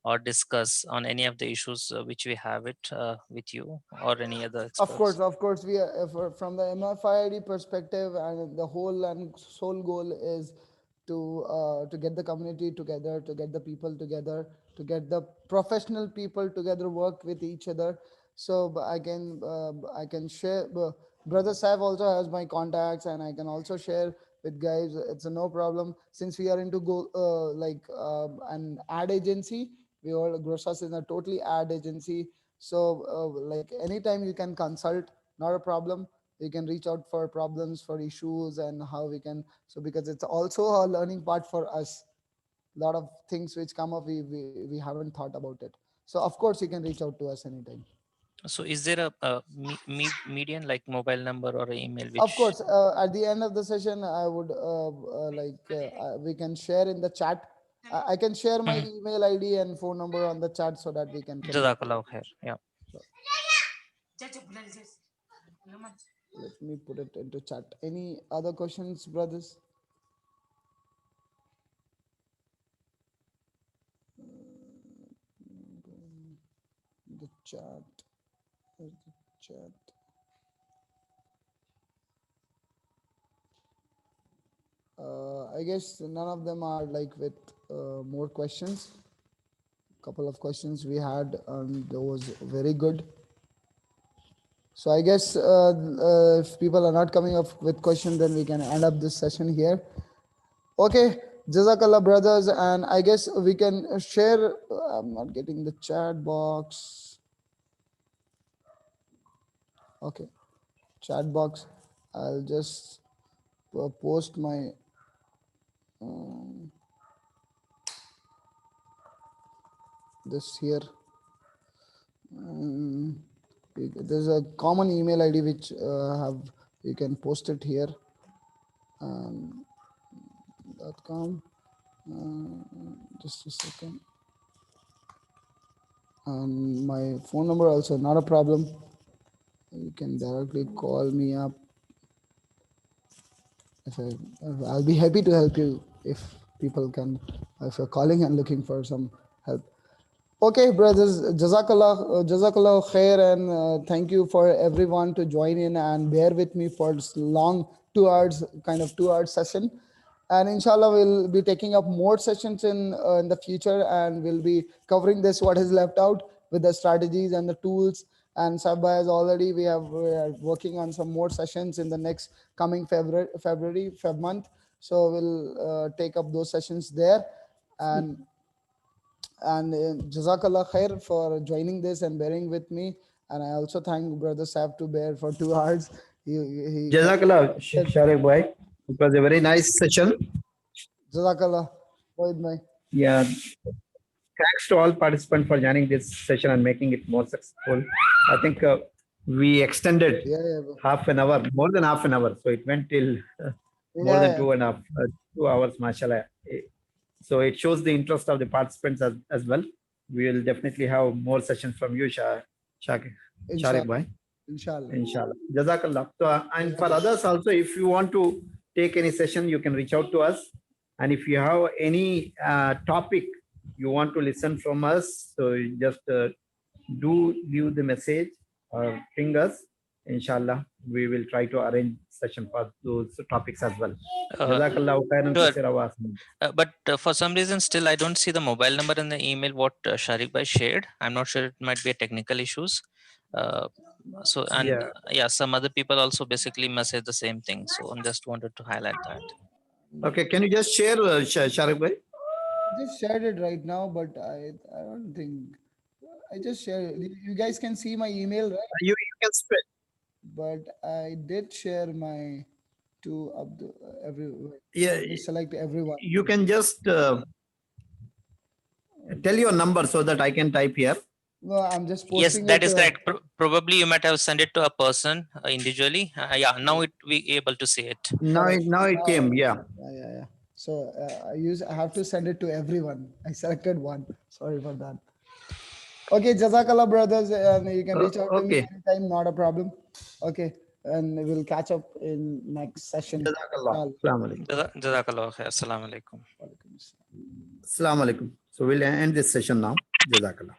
or discuss on any of the issues which we have it with you or any other experts? Of course, we are from the MFID perspective, and the whole and sole goal is to get the community together, to get the people together, to get the professional people together, work with each other. So I can share. Brother Saif also has my contacts, and I can also share with guys. It's a no problem, since we are into go like an ad agency. We all Grosas is a totally ad agency. So like anytime you can consult, not a problem. You can reach out for problems, for issues, and how we can. So because it's also a learning part for us. A lot of things which come up, we haven't thought about it. So of course you can reach out to us anytime. So is there a median like mobile number or email Of which course, at the end of the session, I would we can share in the chat. I can share my Mhm. email ID and phone number on the chat so that we can connect. Jazakallah khair. Yeah. So let me put it into chat. Any other questions, brothers? The chat. Where's the chat? I guess none of them are like with more questions. Couple of questions we had, and those very good. So I guess if people are not coming up with questions, then we can end up this session here. Okay, Jazakallah, brothers, and I guess we can share. I'm not getting the chat box. Okay, chat box. I'll just post my. This here. There's a common email ID which have you can post it here. .com. Just a second. And my phone number also not a problem. You can directly call me up. If I'll be happy to help you if people can. If you're calling and looking for some help. Okay, brothers, Jazakallah khair, and thank you for everyone to join in and bear with me for this long 2 hours, kind of 2 hour session. And inshallah, we'll be taking up more sessions in the future, and we'll be covering this what is left out with the strategies and the tools. And Sabba has already we are working on some more sessions in the next coming Feb month. So we'll take up those sessions there, and Jazakallah khair for joining this and bearing with me. And I also thank Brother Saab to bear for 2 hours. He Jazakallah, Sharik bhai. It was a very nice session. Jazakallah. Wahid bhai. Yeah. Thanks to all participants for joining this session and making it more successful. I think we extended half an hour, more than half an hour. So it went till more than 2 hours, mashallah. So it shows the interest of the participants as well. We will definitely have more sessions from you, Sharik bhai. Inshallah. Inshallah. Jazakallah. So, and for others also, if you want to take any session, you can reach out to us. And if you have any topic you want to listen from us, so you just do leave the message or ping us. Inshallah, we will try to arrange session for those topics as well. Jazakallah khairan kaseera. But for some reason, still I don't see the mobile number in the email what Sharik bhai shared. I'm not sure, it might be a technical issues. So and some other people also basically message the same thing. So I just wanted to highlight that. Okay, can you just share, Sharik bhai? I just shared it right now, but I don't think I just shared. You guys can see my email, right? You can spread. But I did share my to Yeah, we select everyone. You can just tell your number so that I can type here. No, I'm just Yes, posting that it. is correct. Probably you might have sent it to a person individually. Now we able to see it. Now it came. Yeah. So I have to send it to everyone. I selected one. Sorry for that. Okay, Jazakallah, brothers, and you can reach out to me anytime. Not a problem. Okay, and we'll catch up in next session. Jazakallah. Jazakallah khair. Assalamu alaikum. Assalamu alaikum. So we'll end this session now. Jazakallah.